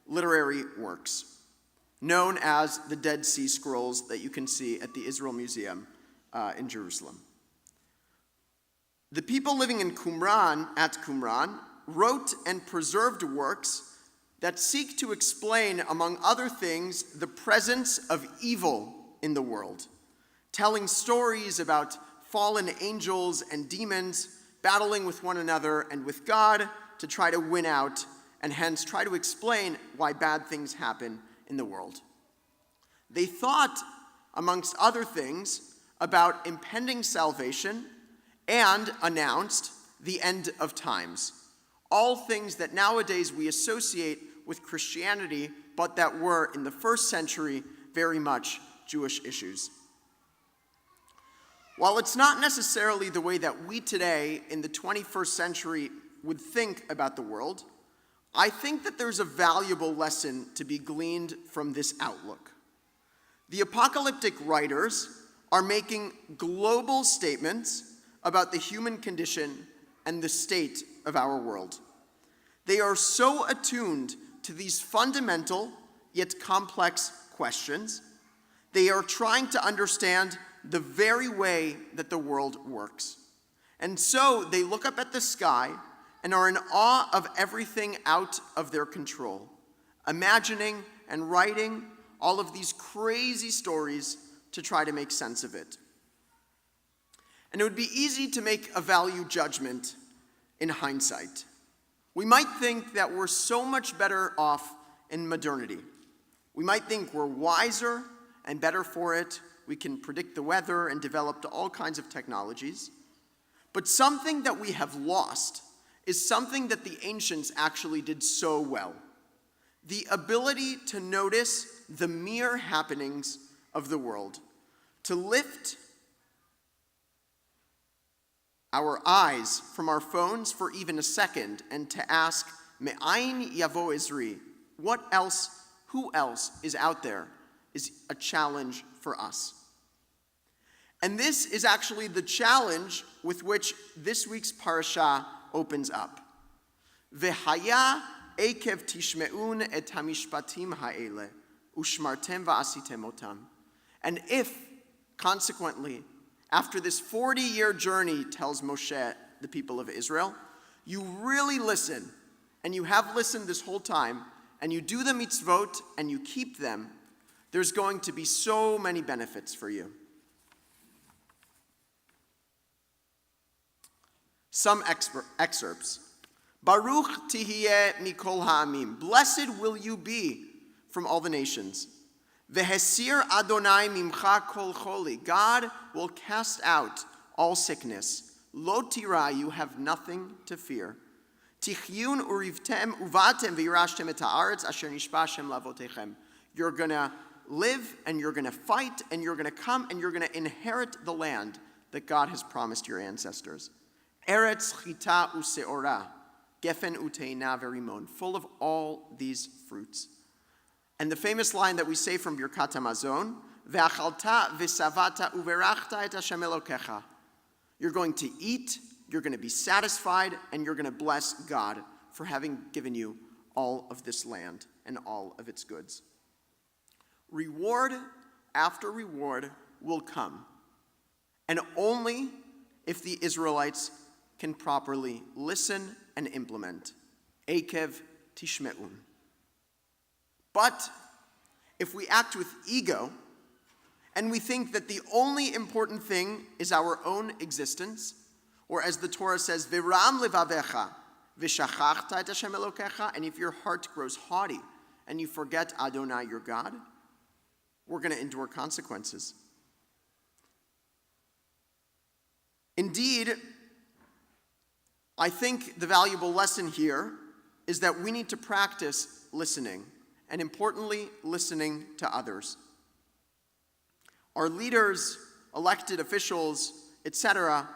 literary works, known as the Dead Sea Scrolls that you can see at the Israel Museum in Jerusalem. The people living in Qumran, wrote and preserved works that seek to explain, among other things, the presence of evil in the world, telling stories about fallen angels and demons battling with one another and with God to try to win out, and hence try to explain why bad things happen in the world. They thought, amongst other things, about impending salvation and announced the end of times. All things that nowadays we associate with Christianity, but that were in the first century very much Jewish issues. While it's not necessarily the way that we today in the 21st century would think about the world, I think that there's a valuable lesson to be gleaned from this outlook. The apocalyptic writers are making global statements about the human condition and the state of our world. They are so attuned to these fundamental yet complex questions. They are trying to understand the very way that the world works. And so they look up at the sky and are in awe of everything out of their control, imagining and writing all of these crazy stories to try to make sense of it. And it would be easy to make a value judgment in hindsight. We might think that we're so much better off in modernity. We might think we're wiser and better for it. We can predict the weather and develop all kinds of technologies. But something that we have lost is something that the ancients actually did so well: the ability to notice the mere happenings of the world, to lift our eyes from our phones for even a second and to ask, Me'ayin yavo Ezri, what else, who else is out there, is a challenge for us. And this is actually the challenge with which this week's parasha opens up. V'haya ekev tishme'un et hamishpatim ha'ele, ushmartem va'asitem otam. And if, consequently, after this 40-year journey, tells Moshe, the people of Israel, you really listen, and you have listened this whole time, and you do the mitzvot, and you keep them, there's going to be so many benefits for you. Some excerpts. Baruch tihiyeh mikol ha'amim. Blessed will you be from all the nations. Vehesir Adonai mimcha kol choli. God will cast out all sickness. Lo tira, you have nothing to fear. Tichyun urivtem uvatem v'yirashtem et haaretz asher nishba Hashem lavotechem. You're going to live, and you're going to fight, and you're going to come, and you're going to inherit the land that God has promised your ancestors. Eretz chita useora, gefen uteina verimon, full of all these fruits. And the famous line that we say from Birkat HaMazon, Ve'achalta v'savata uverachta et Hashem Elokecha. You're going to eat, you're going to be satisfied, and you're going to bless God for having given you all of this land and all of its goods. Reward after reward will come, and only if the Israelites can properly listen and implement. Ekev tishme'un. But if we act with ego, and we think that the only important thing is our own existence, or as the Torah says, V'ram levavecha, v'shachachta et Hashem Elokecha, and if your heart grows haughty and you forget Adonai your God, we're going to endure consequences. Indeed, I think the valuable lesson here is that we need to practice listening, and importantly, listening to others. Our leaders, elected officials, etc.,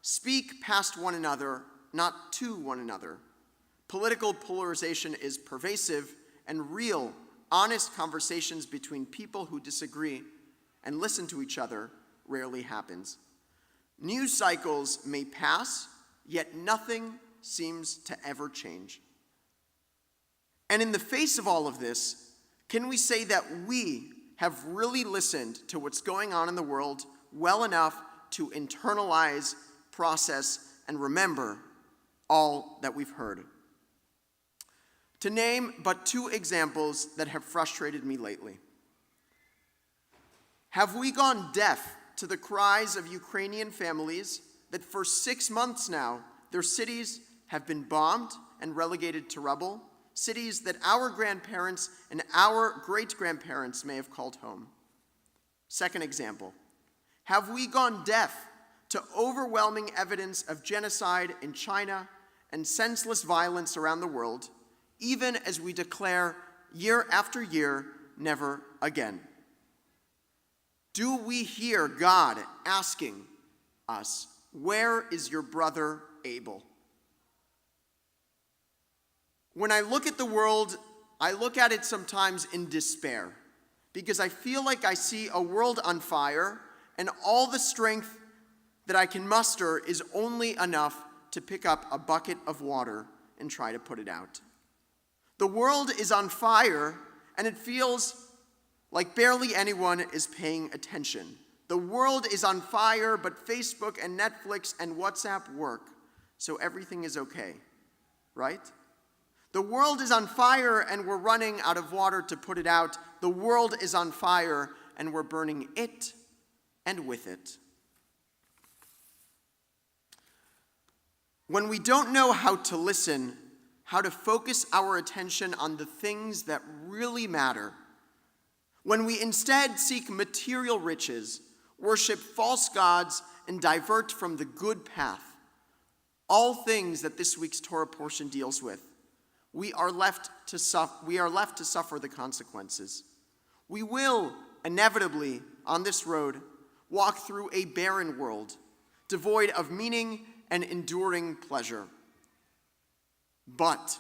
speak past one another, not to one another. Political polarization is pervasive, and real, honest conversations between people who disagree and listen to each other rarely happens. News cycles may pass, yet nothing seems to ever change. And in the face of all of this, can we say that we have really listened to what's going on in the world well enough to internalize, process, and remember all that we've heard? To name but 2 examples that have frustrated me lately. Have we gone deaf to the cries of Ukrainian families that for 6 months now, their cities have been bombed and relegated to rubble, cities that our grandparents and our great-grandparents may have called home? Second example, have we gone deaf to overwhelming evidence of genocide in China and senseless violence around the world, even as we declare year after year, never again? Do we hear God asking us, where is your brother Abel? When I look at the world, I look at it sometimes in despair, because I feel like I see a world on fire, and all the strength that I can muster is only enough to pick up a bucket of water and try to put it out. The world is on fire, and it feels like barely anyone is paying attention. The world is on fire, but Facebook and Netflix and WhatsApp work, so everything is okay, right? The world is on fire, and we're running out of water to put it out. The world is on fire, and we're burning it and with it. When we don't know how to listen, how to focus our attention on the things that really matter, when we instead seek material riches, worship false gods, and divert from the good path, all things that this week's Torah portion deals with, we are left to suffer the consequences. We will inevitably, on this road, walk through a barren world, devoid of meaning and enduring pleasure. But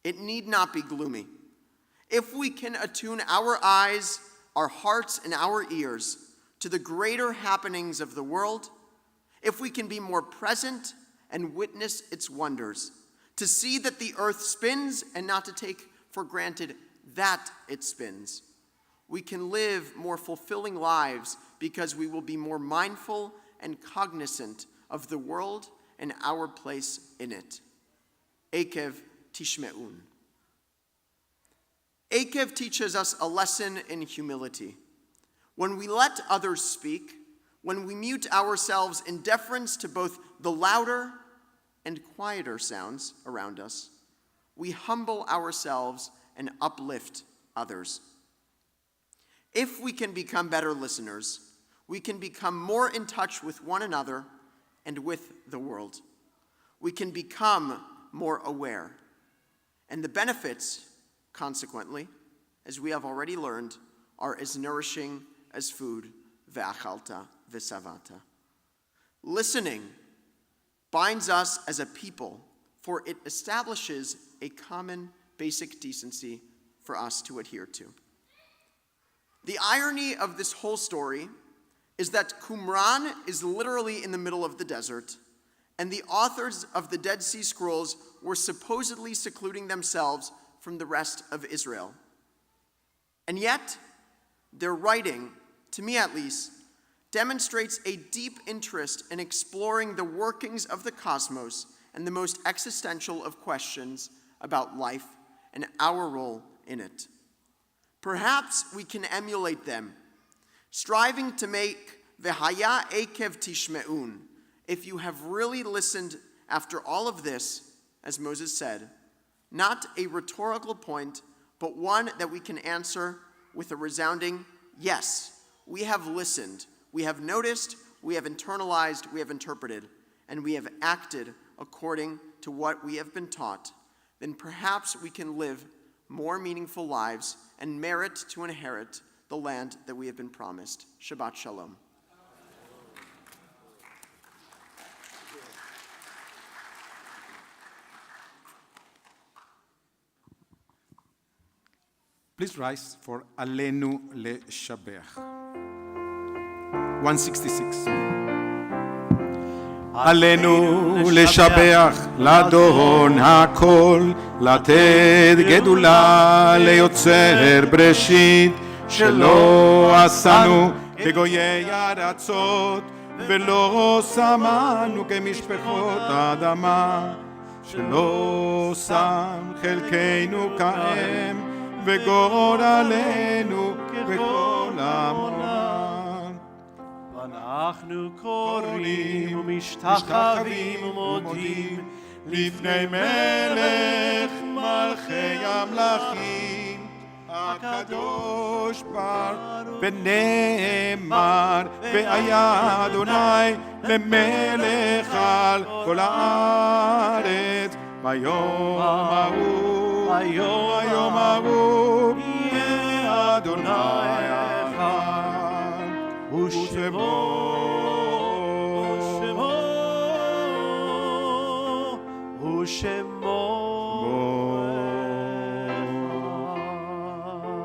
it need not be gloomy. If we can attune our eyes, our hearts, and our ears to the greater happenings of the world, if we can be more present and witness its wonders, to see that the earth spins and not to take for granted that it spins, we can live more fulfilling lives because we will be more mindful and cognizant of the world and our place in it. Ekev tishme'un. Ekev teaches us a lesson in humility. When we let others speak, when we mute ourselves in deference to both the louder and quieter sounds around us, we humble ourselves and uplift others. If we can become better listeners, we can become more in touch with one another and with the world. We can become more aware. And the benefits, consequently, as we have already learned, are as nourishing as food, ve'achalta ve'savata. Listening binds us as a people, for it establishes a common basic decency for us to adhere to. The irony of this whole story is that Qumran is literally in the middle of the desert, and the authors of the Dead Sea Scrolls were supposedly secluding themselves from the rest of Israel. And yet, their writing, to me at least, demonstrates a deep interest in exploring the workings of the cosmos and the most existential of questions about life and our role in it. Perhaps we can emulate them, striving to make V'haya ekev tishme'un, if you have really listened after all of this, as Moses said, not a rhetorical point, but one that we can answer with a resounding yes. We have listened, we have noticed, we have internalized, we have interpreted, and we have acted according to what we have been taught. Then perhaps we can live more meaningful lives and merit to inherit the land that we have been promised. Shabbat Shalom. Please rise for Alenu LeShabech. 166. עלינו לשבח לאדון הכל, לתת גדולה ליוצר בראשית, שלא עשנו כגויי ארצות, ולא שמנו כמשפחות האדמה, שלא שם חלקנו כאם, וגורלנו ככל העולם. אנחנו קוראים ומשתחווים ומודים לפני מלך מלכי המלכים, הקדוש ברוך ונאמר, והיה אדוני למלך על כל הארץ. ביום ההוא יהיה אדוני אחד,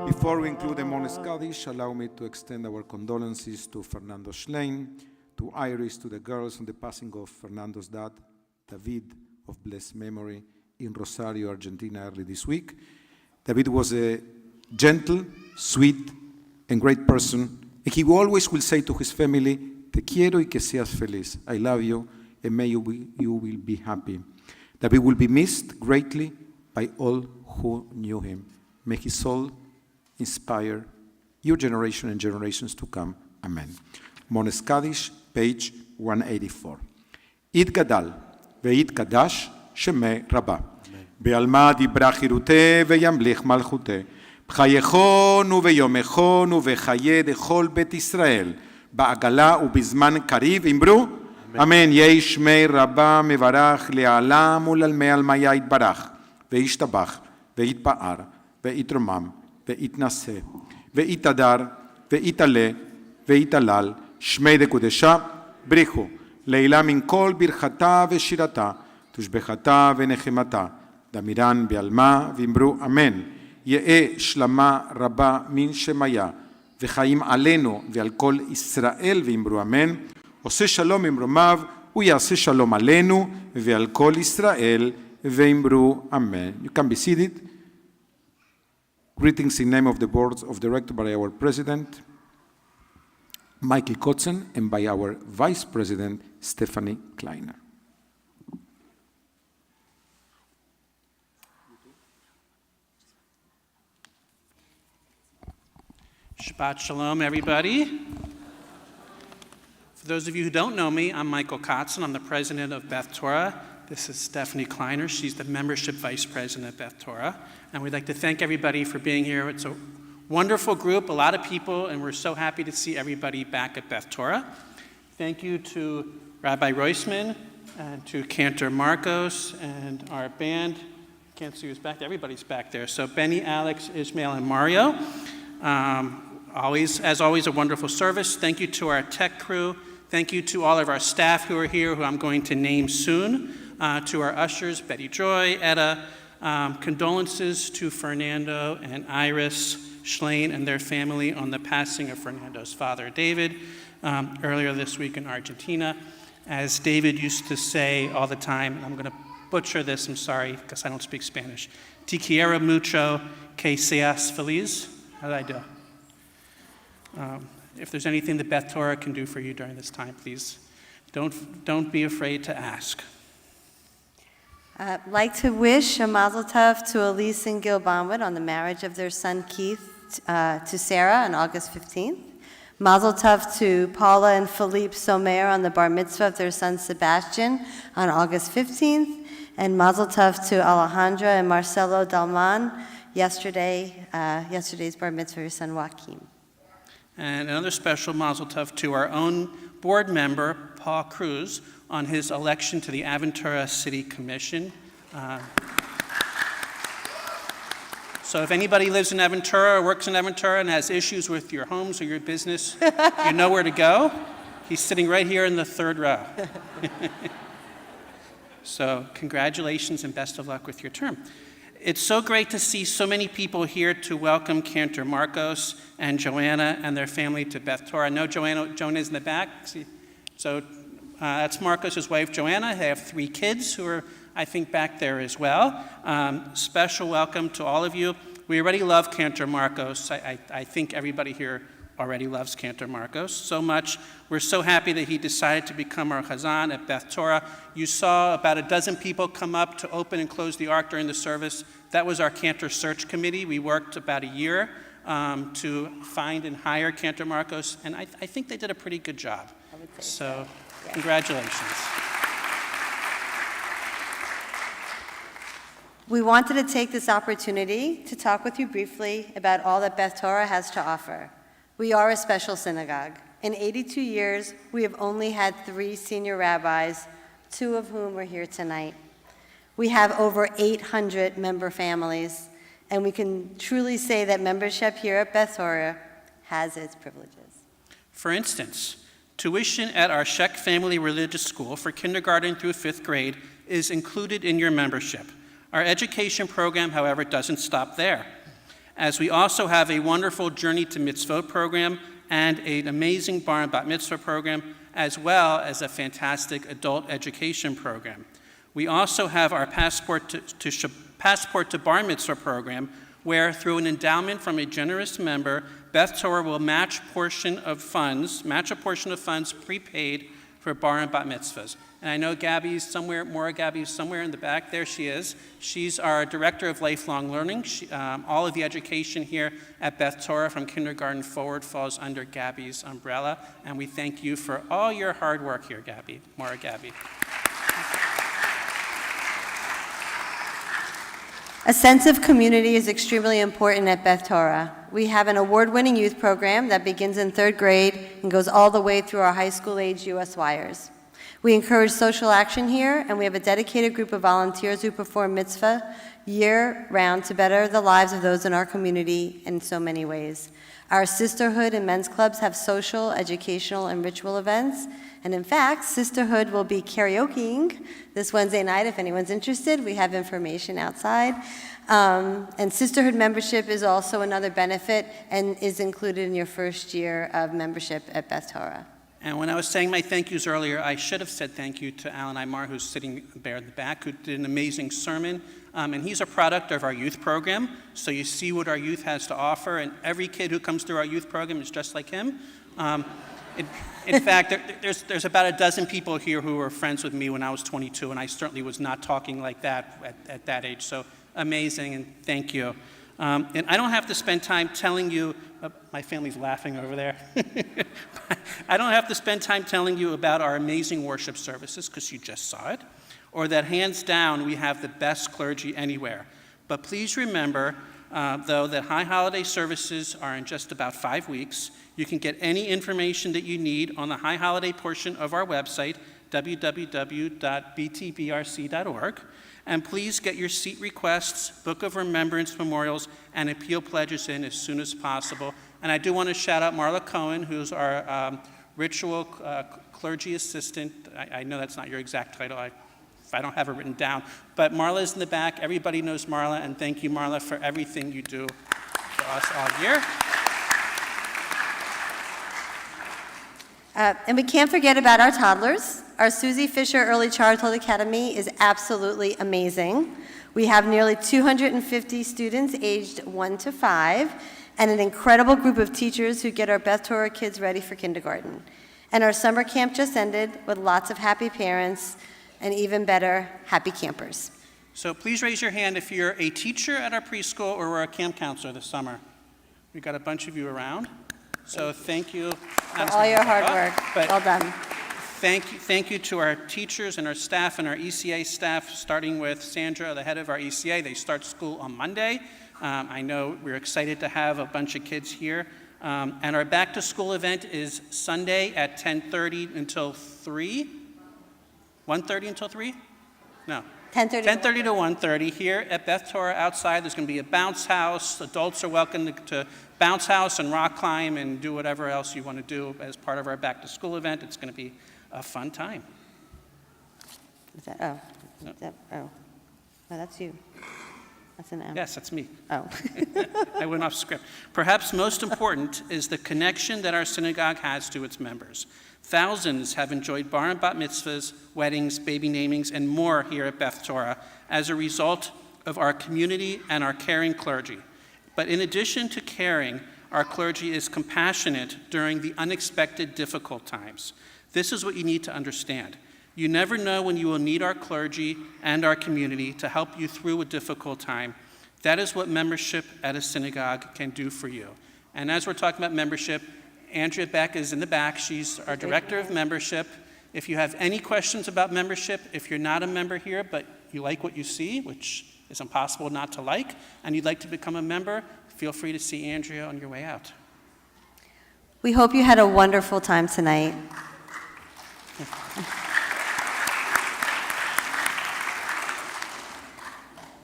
Before we include the Mones Kaddish, allow me to extend our condolences to Fernando Schlein, to Iris, to the girls on the passing of Fernando's dad, David, of blessed memory, in Rosario, Argentina, early this week. David was a gentle, sweet, and great person, and he always will say to his family, "Te quiero y que seas feliz. I love you, and may you will be happy." David will be missed greatly by all who knew him. May his soul inspire your generation and generations to come. Amen. Mones Kaddish, page 184. יתגדל ויתקדש שמי רבה. בעלמא דיברה חירותי וימליך מלכותי. בחייכון וביומכון ובחיי דכל בית ישראל. בעגלה ובזמן קריב אמרו, אמן. יהי שמי רבה מברך לעלם ולעלמי עלמיה יתברך. וישתבח ויתפאר ויתרומם ויתנשא ויתהדר ויתעלה ויתהלל. שמי דקודשה בריחו. לעילה מן כל ברכתה ושירתה, תושבחתה ונחמתה, דמירן בעלמה ואמרו אמן. יהא שלמה רבה מן שמיה, וחיים עלינו ועל כל ישראל ואמרו אמן. עושה שלום ממרומיו, הוא יעשה שלום עלינו ועל כל ישראל ואמרו אמן. You can be seated. Greetings in name of the board of directors by our president, Michael Kotzen, and by our Vice President, Stephanie Kleiner. Shabbat Shalom, everybody. For those of you who don't know me, I'm Michael Kotzen. I'm the president of Beth Torah. This is Stephanie Kleiner. She's the membership vice president of Beth Torah. And we'd like to thank everybody for being here. It's a wonderful group, a lot of people, and we're so happy to see everybody back at Beth Torah. Thank you to Rabbi Reisman and to Cantor Marcos and our band. Can't see who's back there. Everybody's back there. So Benny, Alex, Ishmael, and Mario. As always, a wonderful service. Thank you to our tech crew. Thank you to all of our staff who are here, who I'm going to name soon. To our ushers, Betty Joy, Etta. Condolences to Fernando and Iris Schlein and their family on the passing of Fernando's father, David, earlier this week in Argentina. As David used to say all the time, and I'm going to butcher this, I'm sorry, because I don't speak Spanish. Te quiero mucho, que seas feliz. How did I do? If there's anything that Beth Torah can do for you during this time, please don't be afraid to ask. I'd like to wish a mazel tov to Elise and Gil Bonwood on the marriage of their son Keith to Sarah on August 15th. Mazel tov to Paula and Philippe Somer on the bar mitzvah of their son Sebastian on August 15th. And mazel tov to Alejandra and Marcelo Dalman yesterday's bar mitzvah of your son Joaquin. And another special mazel tov to our own board member, Paul Cruz, on his election to the Aventura City Commission. So if anybody lives in Aventura or works in Aventura and has issues with your homes or your business, you know where to go. He's sitting right here in the third row. So congratulations and best of luck with your term. It's so great to see so many people here to welcome Cantor Marcos and Joanna and their family to Beth Torah. I know Joanna's in the back. So That's Marcos' wife, Joanna. They have 3 kids who are, I think, back there as well. Special welcome to all of you. We already love Cantor Marcos. I think everybody here already loves Cantor Marcos so much. We're so happy that he decided to become our Chazan at Beth Torah. You saw about a dozen people come up to open and close the ark during the service. That was our Cantor search committee. We worked about a year to find and hire Cantor Marcos, and I think they did a pretty good job. I would say So, yeah. congratulations. We wanted to take this opportunity to talk with you briefly about all that Beth Torah has to offer. We are a special synagogue. In 82 years, we have only had 3 senior rabbis, 2 of whom are here tonight. We have over 800 member families, and we can truly say that membership here at Beth Torah has its privileges. For instance, tuition at our Sheck Family Religious School for kindergarten through 5th grade is included in your membership. Our education program, however, doesn't stop there, as we also have a wonderful Journey to Mitzvot program and an amazing Bar and Bat Mitzvah program, as well as a fantastic adult education program. We also have our Passport to Bar Mitzvah program, where through an endowment from a generous member, Beth Torah will match a portion of funds prepaid for Bar and Bat Mitzvahs. And I know Gabby's somewhere in the back. There she is. She's our Director of Lifelong Learning. All of the education here at Beth Torah from kindergarten forward falls under Gabby's umbrella. And we thank you for all your hard work here, Gabby. More Gabby. A sense of community is extremely important at Beth Torah. We have an award-winning youth program that begins in 3rd grade and goes all the way through our high school-age USYers. We encourage social action here, and we have a dedicated group of volunteers who perform mitzvah year-round to better the lives of those in our community in so many ways. Our sisterhood and men's clubs have social, educational, and ritual events. And in fact, sisterhood will be karaokeing this Wednesday night. If anyone's interested, we have information outside. And sisterhood membership is also another benefit and is included in your first year of membership at Beth Torah. And when I was saying my thank yous earlier, I should have said thank you to Alan Aymar, who's sitting there in the back, who did an amazing sermon. And he's a product of our youth program, so you see what our youth has to offer, and every kid who comes through our youth program is just like him. In fact, there's about a dozen people here who were friends with me when I was 22, and I certainly was not talking like that at that age, so amazing, and thank you. And I don't have to spend time telling you, my family's laughing over there. I don't have to spend time telling you about our amazing worship services, because you just saw it, or that hands down we have the best clergy anywhere. But please remember, though, that high holiday services are in just about 5 weeks. You can get any information that you need on the high holiday portion of our website, www.btbrc.org. And please get your seat requests, Book of Remembrance memorials, and appeal pledges in as soon as possible. And I do want to shout out Marla Cohen, who's our ritual clergy assistant. I know that's not your exact title. If I don't have it written down. But Marla's in the back. Everybody knows Marla, and thank you, Marla, for everything you do for us all year. And we can't forget about our toddlers. Our Susie Fisher Early Childhood Academy is absolutely amazing. We have nearly 250 students aged 1 to 5, and an incredible group of teachers who get our Beth Torah kids ready for kindergarten. And our summer camp just ended with lots of happy parents, and even better, happy campers. So please raise your hand if you're a teacher at our preschool or we're a camp counselor this summer. We've got a bunch of you around. So thank you. For all your hard work. Well done. Thank you to our teachers and our staff and our ECA staff, starting with Sandra, the head of our ECA. They start school on Monday. I know we're excited to have a bunch of kids here. And our back to school event is Sunday at 10:30 until 3. 1:30 until 3? No. 10:30 to 1:30 here at Beth Torah outside. There's going to be a bounce house. Adults are welcome to bounce house and rock climb and do whatever else you want to do as part of our back to school event. It's going to be a fun time. No, that's you. That's an M. Yes, that's me. Oh. I went off script. Perhaps most important is the connection that our synagogue has to its members. Thousands have enjoyed bar and bat mitzvahs, weddings, baby namings, and more here at Beth Torah as a result of our community and our caring clergy. But in addition to caring, our clergy is compassionate during the unexpected difficult times. This is what you need to understand. You never know when you will need our clergy and our community to help you through a difficult time. That is what membership at a synagogue can do for you. And as we're talking about membership, Andrea Beck is in the back. She's our director of membership. If you have any questions about membership, if you're not a member here, but you like what you see, which is impossible not to like, and you'd like to become a member, feel free to see Andrea on your way out. We hope you had a wonderful time tonight.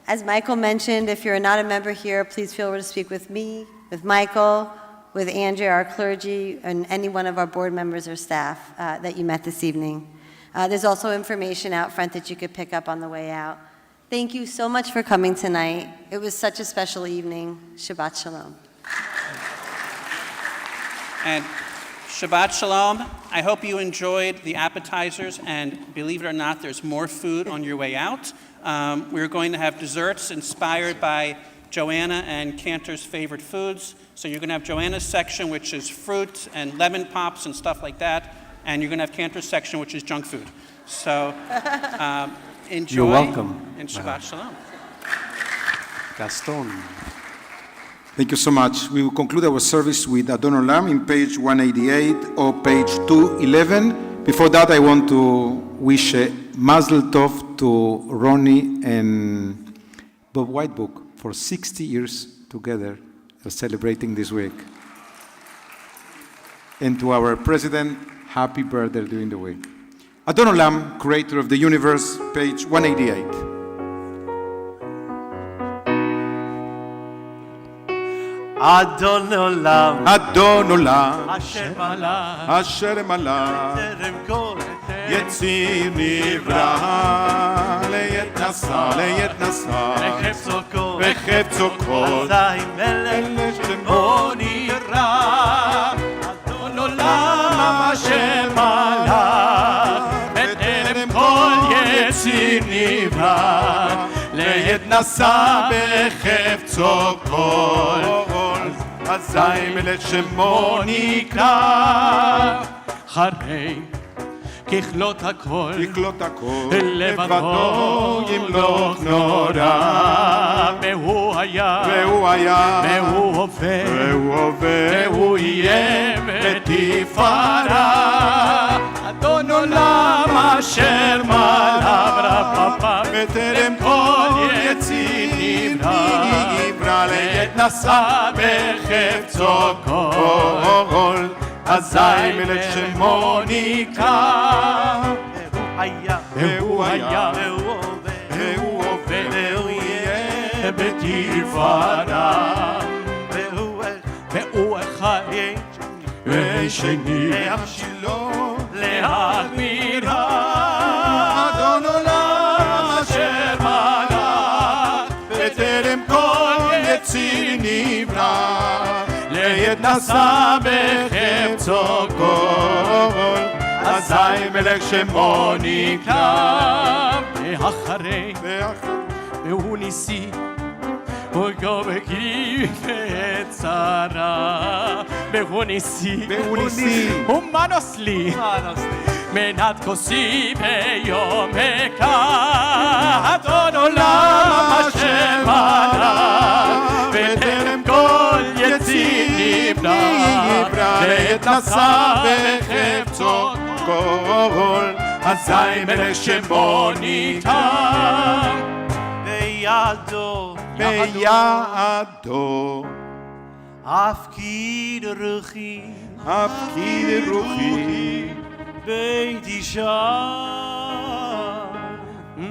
As Michael mentioned, if you're not a member here, please feel free to speak with me, with Michael, with Andrea, our clergy, and any one of our board members or staff that you met this evening. There's also information out front that you could pick up on the way out. Thank you so much for coming tonight. It was such a special evening. Shabbat Shalom. And Shabbat Shalom. I hope you enjoyed the appetizers, and believe it or not, there's more food on your way out. We're going to have desserts inspired by Joanna and Cantor's favorite foods. So you're going to have Joanna's section, which is fruit and lemon pops and stuff like that, and you're going to have Cantor's section, which is junk food. So enjoy. You're welcome. And Shabbat Shalom. Gaston. Thank you so much. We will conclude our service with Adon Olam in page 188 or page 211. Before that, I want to wish a Mazel Tov to Ronnie and Bob Whitebook for 60 years together. They're celebrating this week. And to our president, happy birthday during the week. Adon Olam, creator of the universe, page 188. Adon Olam, Adon Olam, Asher Malach, Asher Malach, Terem Kol, יציר נברא, לעת נשא, Echepso Kol, וחפצו כל, Azai Melech, שמו נקרא, אדון עולם אשר מלך, בטרם כל יציר נברא, לעת נשא בחפצו כל, אזי מלך שמו נקרא, חרי ככלות הכל, ככלות הכל, לבדו ימלוך נורא, והוא היה, והוא הווה, והוא יהיה בתפארה, אדון עולם אשר מלך רפפם, בטרם כל יציר נברא, לעת נשא בחפצו כל, אזי מלך שמו נקרא, והוא היה, והוא הווה, והוא יהיה בתפארה, והוא אחד ושני, להמשילו, להגבירה, אדון עולם אשר מלך, בטרם כל יציר נברא, לעת נשא בחפצו כל, אזי מלך שמו נקרא, ואחרי, והוא ניסי, הוא גובקי וצרה, והוא ניסי, ומנוס לי, מנת כוסי ביום אקרא, אדון עולם אשר מלך, בטרם כל יציר נברא, לעת נשא בחפצו כל, אזי מלך שמו נקרא, בידו הפקיד רוחי, הפקיד רוחי, בית אישה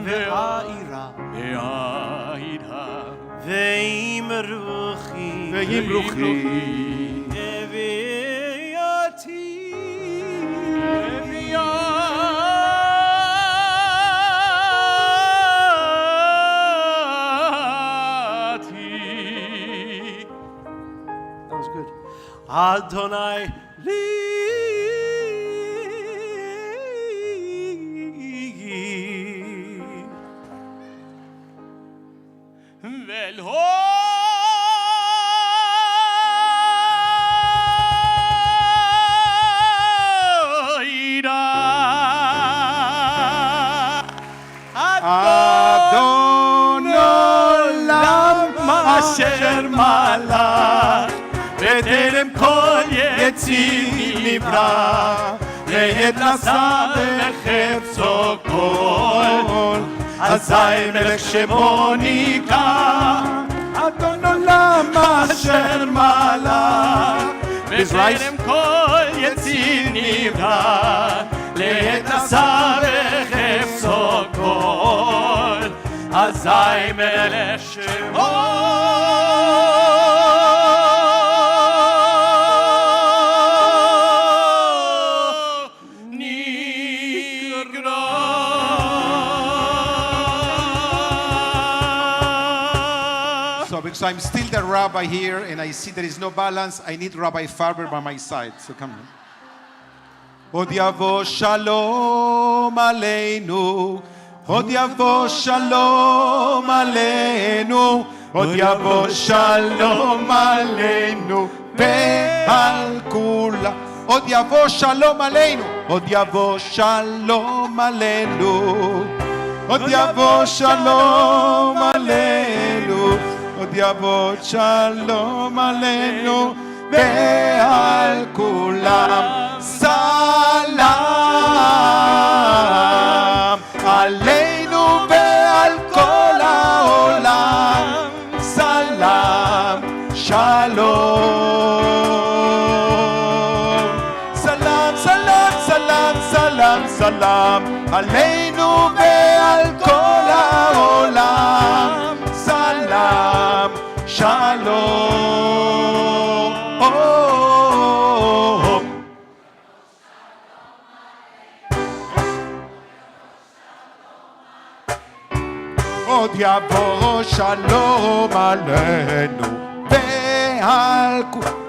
והעירה, ועם רוחי, הביאתי, Adonai li. אדון עולם אשר מלך בטרם כל יציר נברא לעת נשא בחפצו כל אזי מלך שמו נקרא אדון עולם אשר מלך בטרם כל יציר נברא לעת נשא בחפצו כל אזי מלך שמו So because I'm still the rabbi here and I see there is no balance, I need Rabbi Farber by my side. So come on. עוד יבוא שלום עלינו, עוד יבוא שלום עלינו, עוד יבוא שלום עלינו ועל כולם. עוד יבוא שלום עלינו, עוד יבוא שלום עלינו, עוד יבוא שלום עלינו, עוד יבוא שלום עלינו ועל כולם. סלם עלינו ועל כל העולם, סלם שלום. סלם סלם סלם סלם סלם עלינו ועל כל העולם, סלם שלום. עוד יבוא שלום עלינו ועל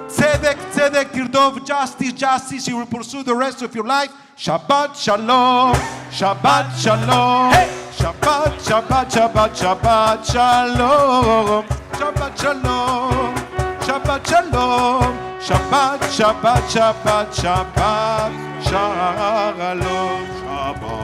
צדק צדק תרדוף, justice justice, you will pursue the rest of your life. Shabbat shalom, Shabbat shalom, Shabbat Shabbat Shabbat Shabbat shalom, Shabbat shalom, Shabbat shalom, Shabbat Shabbat Shabbat Shabbat shalom, Shabbat.